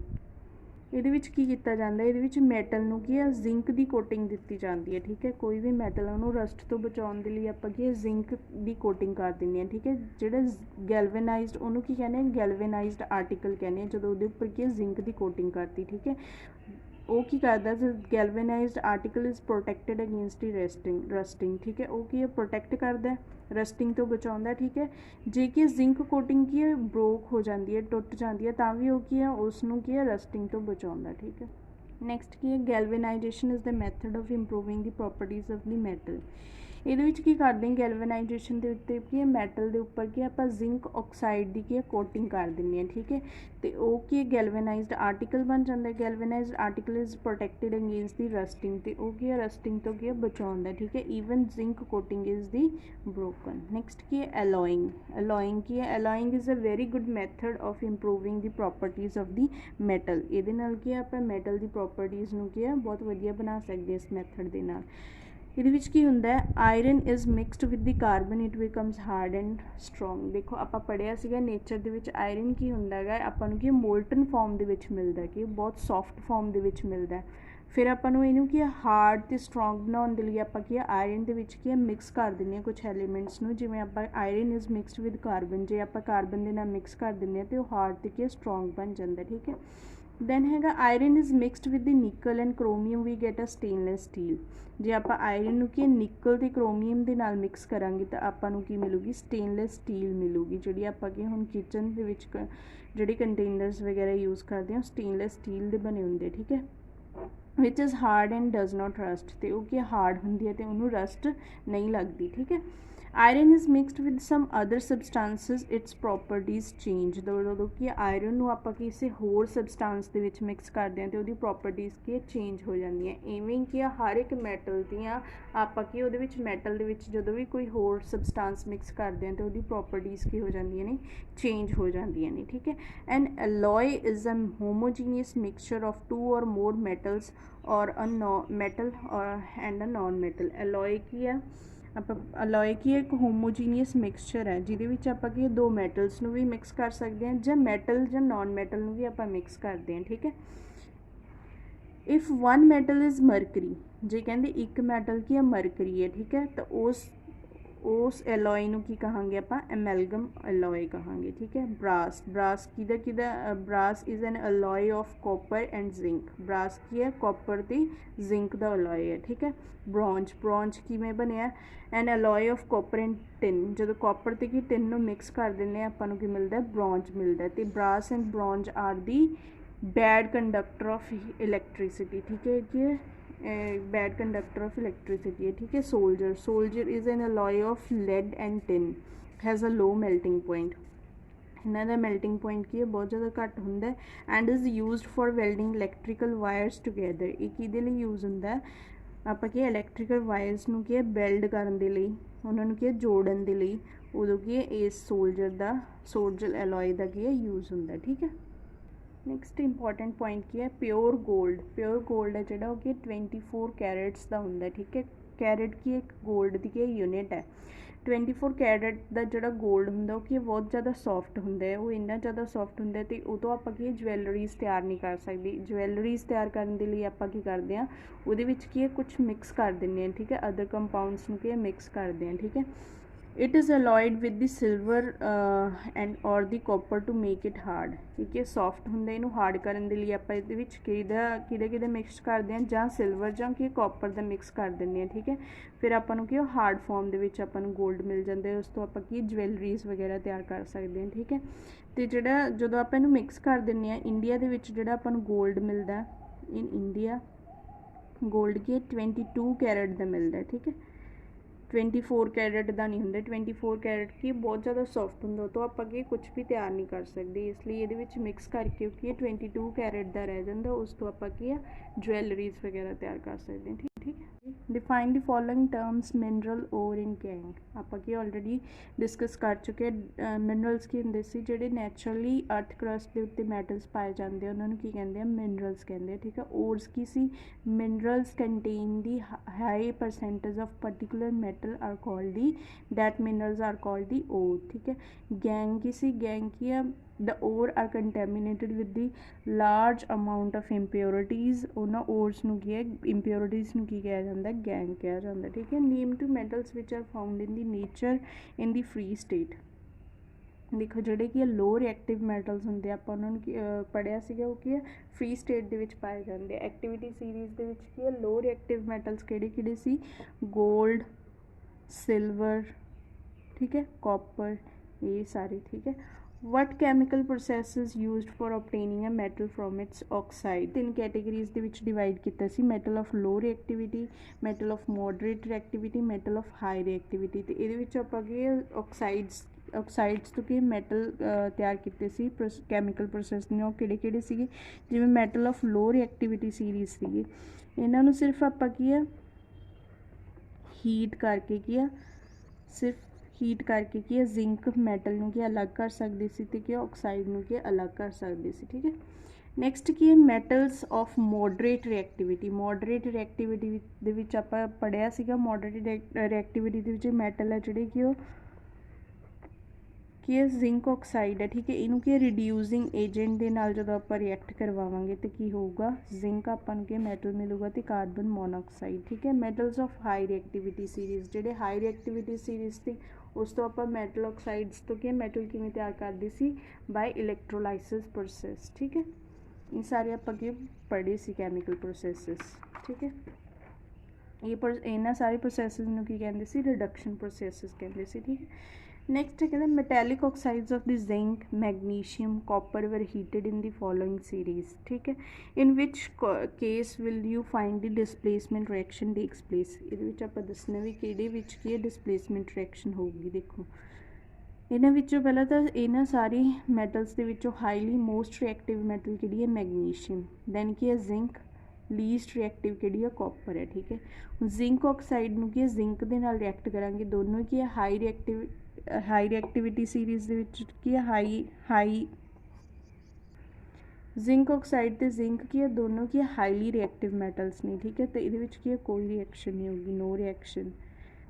ਇਹਦੇ ਵਿੱਚ ਕੀ ਕੀਤਾ ਜਾਂਦਾ ਇਹਦੇ ਵਿੱਚ ਮੈਟਲ ਨੂੰ ਕੀ ਆ ਜ਼ਿੰਕ ਦੀ ਕੋਟਿੰਗ ਦਿੱਤੀ ਜਾਂਦੀ ਹੈ, ਠੀਕ ਹੈ। ਕੋਈ ਵੀ ਮੈਟਲ ਉਹਨੂੰ ਰਸਟ ਤੋਂ ਬਚਾਉਣ ਦੇ ਲਈ ਆਪਾਂ ਕੀ ਜ਼ਿੰਕ ਦੀ ਕੋਟਿੰਗ ਕਰ ਦਿੰਦੇ ਹਾਂ, ਠੀਕ ਹੈ। ਜਿਹੜਾ ਗੈਲਵੇਨਾਈਜ਼ਡ ਉਹਨੂੰ ਕੀ ਕਹਿੰਦੇ ਗੈਲਵੇਨਾਈਜ਼ਡ ਆਰਟੀਕਲ ਕਹਿੰਦੇ ਆ ਜਦੋਂ ਉਹਦੇ ਉੱਪਰ ਕੀ ਜ਼ਿੰਕ ਦੀ ਕੋਟਿੰਗ ਕਰਤੀ, ਠੀਕ ਹੈ। ਉਹ ਕੀ ਕਰਦਾ galvanised article is protected against the rusting, ਠੀਕ ਹੈ। ਉਹ ਕੀ ਹੈ ਪ੍ਰੋਟੈਕਟ ਕਰਦਾ ਰਸਟਿੰਗ ਤੋਂ ਬਚਾਉਂਦਾ, ਠੀਕ ਹੈ। ਜੇ ਕਿ ਜ਼ਿੰਕ ਕੋਟਿੰਗ ਕੀ ਹੈ ਬ੍ਰੋਕ ਹੋ ਜਾਂਦੀ ਹੈ ਟੁੱਟ ਜਾਂਦੀ ਹੈ ਤਾਂ ਵੀ ਉਹ ਕੀ ਹੈ ਉਸ ਨੂੰ ਕੀ ਹੈ ਰਸਟਿੰਗ ਤੋਂ ਬਚਾਉਂਦਾ, ਠੀਕ ਹੈ। ਨੈਕਸਟ ਕੀ ਹੈ galvanisation is the method of improving the properties of the metal. ਇਹਦੇ ਵਿੱਚ ਕੀ ਕਰਦੇ ਹਾਂ ਗੈਲਵੇਨਾਈਜੇਸ਼ਨ ਦੇ ਉੱਤੇ ਕੀ ਹੈ ਮੈਟਲ ਦੇ ਉੱਪਰ ਕੀ ਆਪਾਂ ਜ਼ਿੰਕ ਆਕਸਾਈਡ ਦੀ ਕੀ ਹੈ ਕੋਟਿੰਗ ਕਰ ਦਿੰਦੇ ਹਾਂ, ਠੀਕ ਹੈ। ਅਤੇ ਉਹ ਕੀ ਗੈਲਵੇਨਾਈਜ਼ਡ ਆਰਟੀਕਲ ਬਣ ਜਾਂਦਾ। Galvanised article is protected against the rusting ਅਤੇ ਉਹ ਕੀ ਹੈ ਰਸਟਿੰਗ ਤੋਂ ਕੀ ਹੈ ਬਚਾਉਂਦਾ, ਠੀਕ ਹੈ। Even zinc coating is the broken. Next ਕੀ ਹੈ ਐਲੋਇੰਗ। ਐਲੋਇੰਗ ਕੀ ਹੈ alloying is a very good method of improving the properties of the metal. ਇਹਦੇ ਨਾਲ ਕੀ ਹੈ ਆਪਾਂ ਮੈਟਲ ਦੀ ਪ੍ਰੋਪਰਟੀਜ਼ ਨੂੰ ਕੀ ਹੈ ਬਹੁਤ ਵਧੀਆ ਬਣਾ ਸਕਦੇ ਇਸ ਮੈਥਡ ਦੇ ਨਾਲ। ਇਹਦੇ ਵਿੱਚ ਕੀ ਹੁੰਦਾ iron is mixed with the carbon it becomes hard and strong. ਦੇਖੋ ਆਪਾਂ ਪੜ੍ਹਿਆ ਸੀਗਾ ਨੇਚਰ ਦੇ ਵਿੱਚ ਆਇਰਨ ਕੀ ਹੁੰਦਾ ਹੈਗਾ ਆਪਾਂ ਨੂੰ ਕੀ ਮੋਲਟਨ ਫਾਰਮ ਦੇ ਵਿੱਚ ਮਿਲਦਾ ਕਿ ਬਹੁਤ ਸੌਫਟ ਫਾਰਮ ਦੇ ਵਿੱਚ ਮਿਲਦਾ। ਫਿਰ ਆਪਾਂ ਨੂੰ ਇਹਨੂੰ ਕੀ ਹਾਰਡ ਤੇ ਸਟਰੋਂਗ ਬਣਾਉਣ ਦੇ ਲਈ ਆਪਾਂ ਕੀ ਆਇਰਨ ਦੇ ਵਿੱਚ ਕੀ ਮਿਕਸ ਕਰ ਦਿੰਦੇ ਹਾਂ ਕੁਝ ਐਲੀਮੈਂਟਸ ਨੂੰ, ਜਿਵੇਂ ਆਪਾਂ iron is mixed with carbon, ਜੇ ਆਪਾਂ ਕਾਰਬਨ ਦੇ ਨਾਲ ਮਿਕਸ ਕਰ ਦਿੰਦੇ ਹਾਂ ਤੇ ਉਹ ਹਾਰਡ ਤੇ ਕੀ ਸਟਰੋਂਗ ਬਣ ਜਾਂਦਾ, ਠੀਕ ਹੈ। ਦੈਨ ਹੈਗਾ iron is mixed with the nickel and chromium we get a stainless steel. ਜੇ ਆਪਾਂ ਆਇਰਨ ਨੂੰ ਕੀ ਨਿਕਲ ਤੇ ਕ੍ਰੋਮੀਅਮ ਦੇ ਨਾਲ ਮਿਕਸ ਕਰਾਂਗੇ ਤਾਂ ਆਪਾਂ ਨੂੰ ਕੀ ਮਿਲੂਗੀ, ਸਟੇਨਲੈਸ ਸਟੀਲ ਮਿਲੂਗੀ, ਜਿਹੜੀ ਆਪਾਂ ਕੀ ਹੁਣ ਕਿਚਨ ਦੇ ਵਿੱਚ ਜਿਹੜੇ ਕੰਟੇਨਰਸ ਵਗੈਰਾ ਯੂਜ਼ ਕਰਦੇ ਹਾਂ ਸਟੇਨਲੈਸ ਸਟੀਲ ਦੇ ਬਣੇ ਹੁੰਦੇ, ਠੀਕ ਹੈ। Which is hard and does not rust, ਤੇ ਉਹ ਕੀ ਹਾਰਡ ਹੁੰਦੀ ਹੈ ਤੇ ਉਹਨੂੰ ਰਸਟ ਨਹੀਂ ਲੱਗਦੀ, ਠੀਕ ਹੈ। Iron is mixed with sum other substances it's properties change, ਜਦੋਂ ਕਿ ਆਇਰਨ ਨੂੰ ਆਪਾਂ ਕਿਸੇ ਹੋਰ ਸਬਸਟਾਂਸ ਦੇ ਵਿੱਚ ਮਿਕਸ ਕਰਦੇ ਹਾਂ ਤੇ ਉਹਦੀ ਪ੍ਰੋਪਰਟੀਜ਼ ਕੀ ਚੇਂਜ ਹੋ ਜਾਂਦੀਆਂ। ਇਵੇਂ ਕਿ ਹਰ ਇੱਕ ਮੈਟਲ ਦੀਆਂ ਆਪਾਂ ਕੀ ਉਹਦੇ ਵਿੱਚ ਮੈਟਲ ਦੇ ਵਿੱਚ ਜਦੋਂ ਵੀ ਕੋਈ ਹੋਰ ਸਬਸਟਾਂਸ ਮਿਕਸ ਕਰਦੇ ਹਾਂ ਤੇ ਉਹਦੀ ਪ੍ਰੋਪਰਟੀਜ਼ ਕੀ ਹੋ ਜਾਂਦੀਆਂ ਨੇ, ਚੇਂਜ ਹੋ ਜਾਂਦੀਆਂ ਨੇ, ਠੀਕ ਹੈ। An alloy is a homogeneous mixture of 2 or more metals or a metal and a non metal. Alloy ਕੀ ਆ, ਆਪਾਂ ਅਲੋਏ ਕੀ ਇੱਕ ਹੋਮੋਜੀਨੀਅਸ ਮਿਕਸਚਰ ਹੈ ਜਿਹਦੇ ਵਿੱਚ ਆਪਾਂ ਕੀ ਦੋ ਮੈਟਲਸ ਨੂੰ ਵੀ ਮਿਕਸ ਕਰ ਸਕਦੇ ਹਾਂ ਜਾਂ ਮੈਟਲ ਜਾਂ ਨੋਨ ਮੈਟਲ ਨੂੰ ਵੀ ਆਪਾਂ ਮਿਕਸ ਕਰਦੇ ਹਾਂ, ਠੀਕ ਹੈ। If one metal is mercury, ਜੇ ਕਹਿੰਦੇ ਇੱਕ ਮੈਟਲ ਕੀ ਹੈ ਮਰਕਰੀ ਹੈ, ਠੀਕ ਹੈ, ਤਾਂ ਉਸ ਐਲੋਏ ਨੂੰ ਕੀ ਕਹਾਂਗੇ ਆਪਾਂ, ਐਮੈਲਗਮ ਐਲੋਏ ਕਹਾਂਗੇ, ਠੀਕ ਹੈ। ਬਰਾਸ, ਬਰਾਸ ਕਿਹਦਾ brass is an alloy of copper and zinc, brass ਕੀ ਹੈ ਕਾਪਰ ਤੇ ਜ਼ਿੰਕ ਦਾ ਐਲੋਏ ਹੈ, ਠੀਕ ਹੈ। ਬ੍ਰੌਂਜ, ਬ੍ਰੌਂਜ ਕਿਵੇਂ ਬਣਿਆ, an alloy of copper and tin, ਜਦੋਂ ਕਾਪਰ ਤੇ ਕੀ ਟਿਨ ਨੂੰ ਮਿਕਸ ਕਰ ਦਿੰਦੇ ਆ ਆਪਾਂ ਨੂੰ ਕੀ ਮਿਲਦਾ, ਬ੍ਰੌਂਜ ਮਿਲਦਾ। ਤੇ brass and bronze R the bed conductor of electricity, ਠੀਕ ਹੈ ਕਿ bad conductor of electricity है, ठीक है। soldier, soldier is an alloy of lead and tin, has a low melting point, ਇਹਨਾਂ ਦਾ ਮੈਲਟਿੰਗ ਪੁਆਇੰਟ ਕੀ ਹੈ ਬਹੁਤ ਜ਼ਿਆਦਾ ਘੱਟ ਹੁੰਦਾ, and is used for welding electrical virus together. ਇਹ ਕਿਹਦੇ ਲਈ ਯੂਜ਼ ਹੁੰਦਾ, ਆਪਾਂ ਕੀ ਇਲੈਕਟ੍ਰੀਕਲ ਵਾਇਰਸ ਨੂੰ ਕੀ ਵੈਲਡ ਕਰਨ ਦੇ ਲਈ, ਉਹਨਾਂ ਨੂੰ ਕੀ ਜੋੜਨ ਦੇ ਲਈ ਉਦੋਂ ਕੀ ਇਸ ਸੋਲਜਰ ਐਲੋਏ ਦਾ ਕੀ ਯੂਜ਼ ਹੁੰਦਾ, ਠੀਕ ਹੈ। ਨੈਕਸਟ ਇੰਪੋਰਟੈਂਟ ਪੁਆਇੰਟ ਕੀ ਹੈ, ਪਿਓਰ ਗੋਲਡ। ਪਿਓਰ ਗੋਲਡ ਹੈ ਜਿਹੜਾ ਉਹ ਕੀ 24 ਕੈਰੇਟਸ ਦਾ ਹੁੰਦਾ, ਠੀਕ ਹੈ। ਕੈਰੇਟ ਕੀ ਇੱਕ ਗੋਲਡ ਦੀ ਕੀ ਯੂਨਿਟ ਹੈ। 24 ਕੈਰੇਟ ਦਾ ਜਿਹੜਾ ਗੋਲਡ ਹੁੰਦਾ ਉਹ ਕੀ ਬਹੁਤ ਜ਼ਿਆਦਾ ਸੌਫਟ ਹੁੰਦਾ ਹੈ, ਉਹ ਇੰਨਾ ਜ਼ਿਆਦਾ ਸੌਫਟ ਹੁੰਦਾ ਅਤੇ ਉਹ ਤੋਂ ਆਪਾਂ ਕੀ ਜਵੈਲਰੀਜ਼ ਤਿਆਰ ਨਹੀਂ ਕਰ ਸਕਦੇ। ਜਵੈਲਰੀਜ਼ ਤਿਆਰ ਕਰਨ ਦੇ ਲਈ ਆਪਾਂ ਕੀ ਕਰਦੇ ਹਾਂ, ਉਹਦੇ ਵਿੱਚ ਕੀ ਕੁਛ ਮਿਕਸ ਕਰ ਦਿੰਦੇ ਹਾਂ, ਠੀਕ ਹੈ, ਅਦਰ ਕੰਪਾਊਂਡਸ ਨੂੰ ਕੀ ਮਿਕਸ ਕਰਦੇ ਹਾਂ, ਠੀਕ ਹੈ। It is alloyed with the silver and or the copper to make it hard, ਠੀਕ ਹੈ। ਸੌਫਟ ਹੁੰਦਾ, ਇਹਨੂੰ ਹਾਰਡ ਕਰਨ ਦੇ ਲਈ ਆਪਾਂ ਇਹਦੇ ਵਿੱਚ ਕਿਹਦਾ ਮਿਕਸ ਕਰਦੇ ਹਾਂ, ਜਾਂ ਸਿਲਵਰ ਜਾਂ ਕਿ ਕਾਪਰ ਦਾ ਮਿਕਸ ਕਰ ਦਿੰਦੇ ਹਾਂ, ਠੀਕ ਹੈ। ਫਿਰ ਆਪਾਂ ਨੂੰ ਕੀ ਉਹ ਹਾਰਡ ਫੋਰਮ ਦੇ ਵਿੱਚ ਆਪਾਂ ਨੂੰ ਗੋਲਡ ਮਿਲ ਜਾਂਦਾ, ਉਸ ਤੋਂ ਆਪਾਂ ਕੀ ਜਵੈਲਰੀਜ਼ ਵਗੈਰਾ ਤਿਆਰ ਕਰ ਸਕਦੇ ਹਾਂ, ਠੀਕ ਹੈ। ਅਤੇ ਜਿਹੜਾ ਜਦੋਂ ਆਪਾਂ ਇਹਨੂੰ ਮਿਕਸ ਕਰ ਦਿੰਦੇ ਹਾਂ, ਇੰਡੀਆ ਦੇ ਵਿੱਚ ਜਿਹੜਾ ਆਪਾਂ ਨੂੰ ਗੋਲਡ ਮਿਲਦਾ, ਇਨ ਇੰਡੀਆ ਗੋਲਡ ਕੀ 22 ਕੈਰਟ ਦਾ ਮਿਲਦਾ, ਠੀਕ ਹੈ। 24 ਕੈਰਟ ਦਾ ਨਹੀਂ ਹੁੰਦਾ, 24 ਕੈਰਟ ਕੀ ਬਹੁਤ ਜ਼ਿਆਦਾ ਸੌਫਟ ਹੁੰਦਾ, ਉਹ ਤੋਂ ਆਪਾਂ ਕੀ ਕੁਛ ਵੀ ਤਿਆਰ ਨਹੀਂ ਕਰ ਸਕਦੇ, ਇਸ ਲਈ ਇਹਦੇ ਵਿੱਚ ਮਿਕਸ ਕਰਕੇ ਕੀ 22 ਕੈਰਟ ਦਾ ਰਹਿ ਜਾਂਦਾ, ਉਸ ਤੋਂ ਆਪਾਂ ਕੀ ਜਵੈਲਰੀਜ਼ ਵਗੈਰਾ ਤਿਆਰ ਕਰ ਸਕਦੇ ਹਾਂ, ਠੀਕ ਹੈ। Define the following terms mineral ਔਰ ਇਨ ਗੈਂਗ, ਆਪਾਂ ਕੀ ਆਲਰੇਡੀ ਡਿਸਕਸ ਕਰ ਚੁੱਕੇ। ਮਿਨਰਲਸ ਕੀ ਹੁੰਦੇ ਸੀ, ਜਿਹੜੇ ਨੈਚੁਰਲੀ ਅਰਥ ਕਰਸਟ ਦੇ ਉੱਤੇ ਮੈਟਲਸ ਪਾਏ ਜਾਂਦੇ ਆ ਉਹਨਾਂ ਨੂੰ ਕੀ ਕਹਿੰਦੇ ਆ, ਮਿਨਰਲਸ ਕਹਿੰਦੇ ਆ, ਠੀਕ ਹੈ। ਔਰਸ ਕੀ ਸੀ, minerals contain the high percentage of particular metal R called the that minerals R called ਦੀ ਔਰ, ਠੀਕ ਹੈ। ਗੈਂਗ ਕੀ ਸੀ, ਗੈਂਗ ਕੀ ਆ, the ore are contaminated with the large amount of impurities, ਉਹਨਾਂ ores ਨੂੰ ਕੀ ਹੈ impurities ਨੂੰ ਕੀ ਕਿਹਾ ਜਾਂਦਾ, ਗੈਂਗ ਕਿਹਾ ਜਾਂਦਾ, ਠੀਕ ਹੈ। name to metals which are found in the nature in the free state, ਦੇਖੋ ਜਿਹੜੇ ਕੀ ਲੋ ਰਿਐਕਟਿਵ ਮੈਟਲਸ ਹੁੰਦੇ ਆਪਾਂ ਉਹਨਾਂ ਨੂੰ ਪੜ੍ਹਿਆ ਸੀਗਾ, ਉਹ ਕੀ ਹੈ ਫ੍ਰੀ ਸਟੇਟ ਦੇ ਵਿੱਚ ਪਾਏ ਜਾਂਦੇ। ਐਕਟੀਵਿਟੀ ਸੀਰੀਜ਼ ਦੇ ਵਿੱਚ ਕੀ ਹੈ ਲੋ ਰਿਐਕਟਿਵ ਮੈਟਲਸ ਕਿਹੜੇ ਸੀ, ਗੋਲਡ, ਸਿਲਵਰ, ਠੀਕ ਹੈ, ਕਾਪਰ, ਇਹ ਸਾਰੇ, ਠੀਕ ਹੈ। what chemical process is used for obtaining a metal from its oxide, ਤਿੰਨ ਕੈਟੇਗਰੀਜ਼ ਦੇ ਵਿੱਚ ਡਿਵਾਈਡ ਕੀਤਾ ਸੀ, metal of low reactivity, metal of moderate reactivity, metal of high reactivity. ਤੇ ਇਹਦੇ ਵਿੱਚ ਆਪਾਂ ਕੀ ਆਕਸਾਈਡਸ ਤੋਂ ਕੀ ਮੈਟਲ ਤਿਆਰ ਕੀਤੇ ਸੀ ਕੈਮੀਕਲ ਪ੍ਰੋਸੈਸ ਨੇ, ਉਹ ਕਿਹੜੇ ਸੀਗੇ, ਜਿਵੇਂ ਮੈਟਲ ਆਫ ਲੋ ਰਿਐਕਟਿਵਿਟੀ ਸੀਰੀਜ਼ ਸੀਗੇ, ਇਹਨਾਂ ਨੂੰ ਸਿਰਫ ਆਪਾਂ ਕੀ ਆ ਹੀਟ ਕਰਕੇ ਕੀ ਆ ਸਿਰਫ ਹੀਟ ਕਰਕੇ ਕੀ ਹੈ ਜ਼ਿੰਕ ਮੈਟਲ ਨੂੰ ਕੀ ਅਲੱਗ ਕਰ ਸਕਦੇ ਸੀ ਅਤੇ ਕੀ ਆਕਸਾਈਡ ਨੂੰ ਕੀ ਅਲੱਗ ਕਰ ਸਕਦੇ ਸੀ, ਠੀਕ ਹੈ। ਨੈਕਸਟ ਕੀ ਹੈ ਮੈਟਲਸ ਆਫ ਮੋਡਰੇਟ ਰਿਐਕਟਿਵਿਟੀ। ਮੋਡਰੇਟ ਰਿਐਕਟਿਵਿਟੀ ਦੇ ਵਿੱਚ ਆਪਾਂ ਪੜ੍ਹਿਆ ਸੀਗਾ, ਮੋਡਰੇਟ ਰਿਐਕਟਿਵਿਟੀ ਦੇ ਵਿੱਚ ਮੈਟਲ ਹੈ ਜਿਹੜੇ ਕਿ ਉਹ कि ये जिंक ऑक्साइड है, ठीक है। इनू की रिड्यूसिंग एजेंट के नाल जो आप रिएक्ट करवावांगे तो की होगा, जिंक अपन के मैटल मिलूगा तो कार्बन मोनोऑक्साइड, ठीक है। Metals of high reactivity series, ਜਿਹੜੇ हाई रिएक्टिविटी सीरीज़ थे उस तो आप मैटल ऑक्साइड्स तो क्या मैटल किवें तैयार करते सी, बाय इलैक्ट्रोलाइसिस प्रोसैस, ठीक है। ये सारे आप पढ़े सी कैमिकल प्रोसैसिस, ठीक है। ये इन्होंने सारे प्रोसैसिस नूं की कहते सी, रिडक्शन प्रोसैसिस कहते सी, ठीक है। नेक्स्ट कहते metallic oxides of the zinc, magnesium, copper were heated in the following series, ठीक है। In which case will you find the displacement reaction takes place, ये आप दसना भी कि डिसप्लेसमेंट रिएक्शन होगी। देखो इन्हां विचों पहला तो इन्हां सारी मैटल्स दे विचों हाईली मोस्ट रिएक्टिव मैटल किहड़ी है, मैगनीशियम। दैन की है जिंक, लीस्ट रिएक्टिव किहड़ी है, कॉपर है, ठीक है। जिंक ऑक्साइड नूं की है जिंक दे नाल रिएक्ट करांगे, दोनों की है हाई रिएक्टिविटी सीरीज़ दे विच की है हाई जिंक ऑक्साइड ते जिंक की है दोनों की हाईली रिएक्टिव मैटल्स ने, ठीक है। तो ये की है कोई रिएक्शन नहीं होगी, नो रिएक्शन।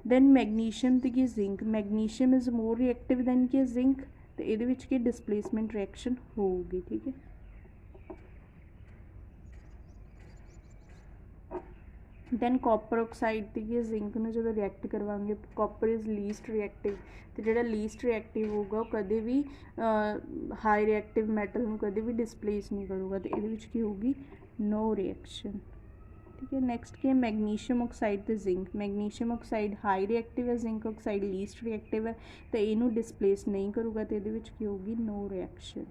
दैन मैगनीशियम तो की zinc, magnesium is more reactive than की जिंक, तो ये की डिसप्लेसमेंट रिएक्शन होगी, ठीक है। दैन कॉपर ऑक्साइड तो की जिंक में जो रिएक्ट करवाएंगे, कॉपर इज़ लीस्ट रिएक्टिव, तो जो लीस्ट रिएक्टिव होगा वो कदे भी हाई रिएक्टिव मैटल में कदे भी डिसप्लेस नहीं करूँगा, तो ये होगी नो रिएक्शन, ठीक है। नैक्सट क्या है, मैगनीशियम ऑक्साइड तो zinc, magnesium oxide high reactive है, जिंक ऑक्साइड लीस्ट रिएक्टिव है, तो इनू डिसप्लेस नहीं करूँगा, तो ये होगी no reaction.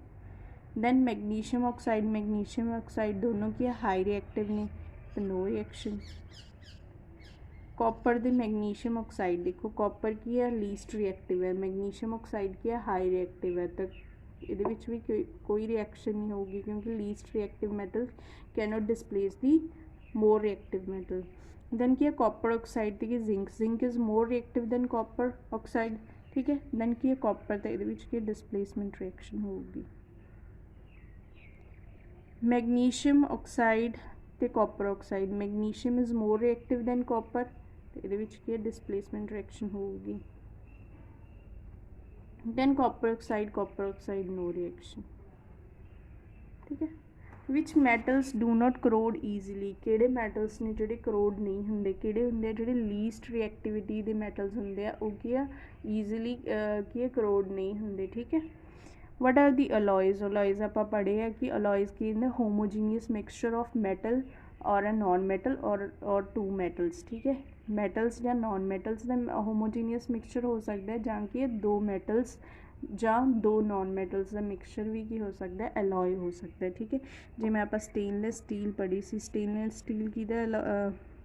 Then magnesium oxide दोनों की हाई रिएक्टिव ने, तो नो रिएक्शन। कॉपर दे मैगनीशियम ऑक्साइड, देखो कॉपर की है लीस्ट रिएक्टिव है, मैगनीशियम ऑक्साइड की है हाई रिएक्टिव है, तो ये भी कोई रिएक्शन नहीं होगी, क्योंकि least reactive metal can not displace the more reactive metal. Then की है कॉपर ऑक्साइड की zinc is more reactive than copper oxide, ठीक है। दैन की है कॉपर, तो ये डिसप्लेसमेंट रिएक्शन होगी। मैगनीशियम ऑक्साइड ते copper oxide, magnesium is more reactive than copper, तो ये डिसप्लेसमेंट रिएक्शन होगी। Then copper oxide no reaction, ठीक है। Which metals do not corrode easily, किहड़े मैटल्स ने जिहड़े करोड नहीं होंदे, किहड़े होंदे आ जिहड़े लीस्ट रिएक्टिविटी दे मैटल्स होंदे आ, वो की आ ईजीली की करोड नहीं होंदे, ठीक है। वट आर दी अलॉयज़ आप पढ़े हैं कि अलॉयज़ की होमोजीनियस मिक्सचर ऑफ मेटल और अ नॉन मेटल और टू मेटल्स, ठीक है। मैटल्स या नॉन मैटल्स का होमोजीनियस मिक्सचर हो सकता है, जहाँ कि दो मैटल्स ਜਾਂ दो नॉन मैटल्स का मिक्सचर भी की हो सकता है, एलॉय हो सकता है, ठीक है। जिवें आप स्टेनलैस स्टील पढ़ी सी, स्टेनलैस स्टील की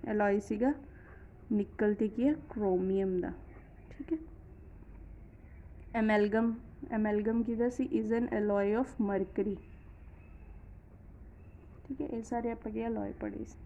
एलॉय सीगा निकल ते की है क्रोमीयम का, ठीक है। एमैलगम की सी is an alloy of mercury, ठीक है। ये सारे आप एलॉय पढ़े सी।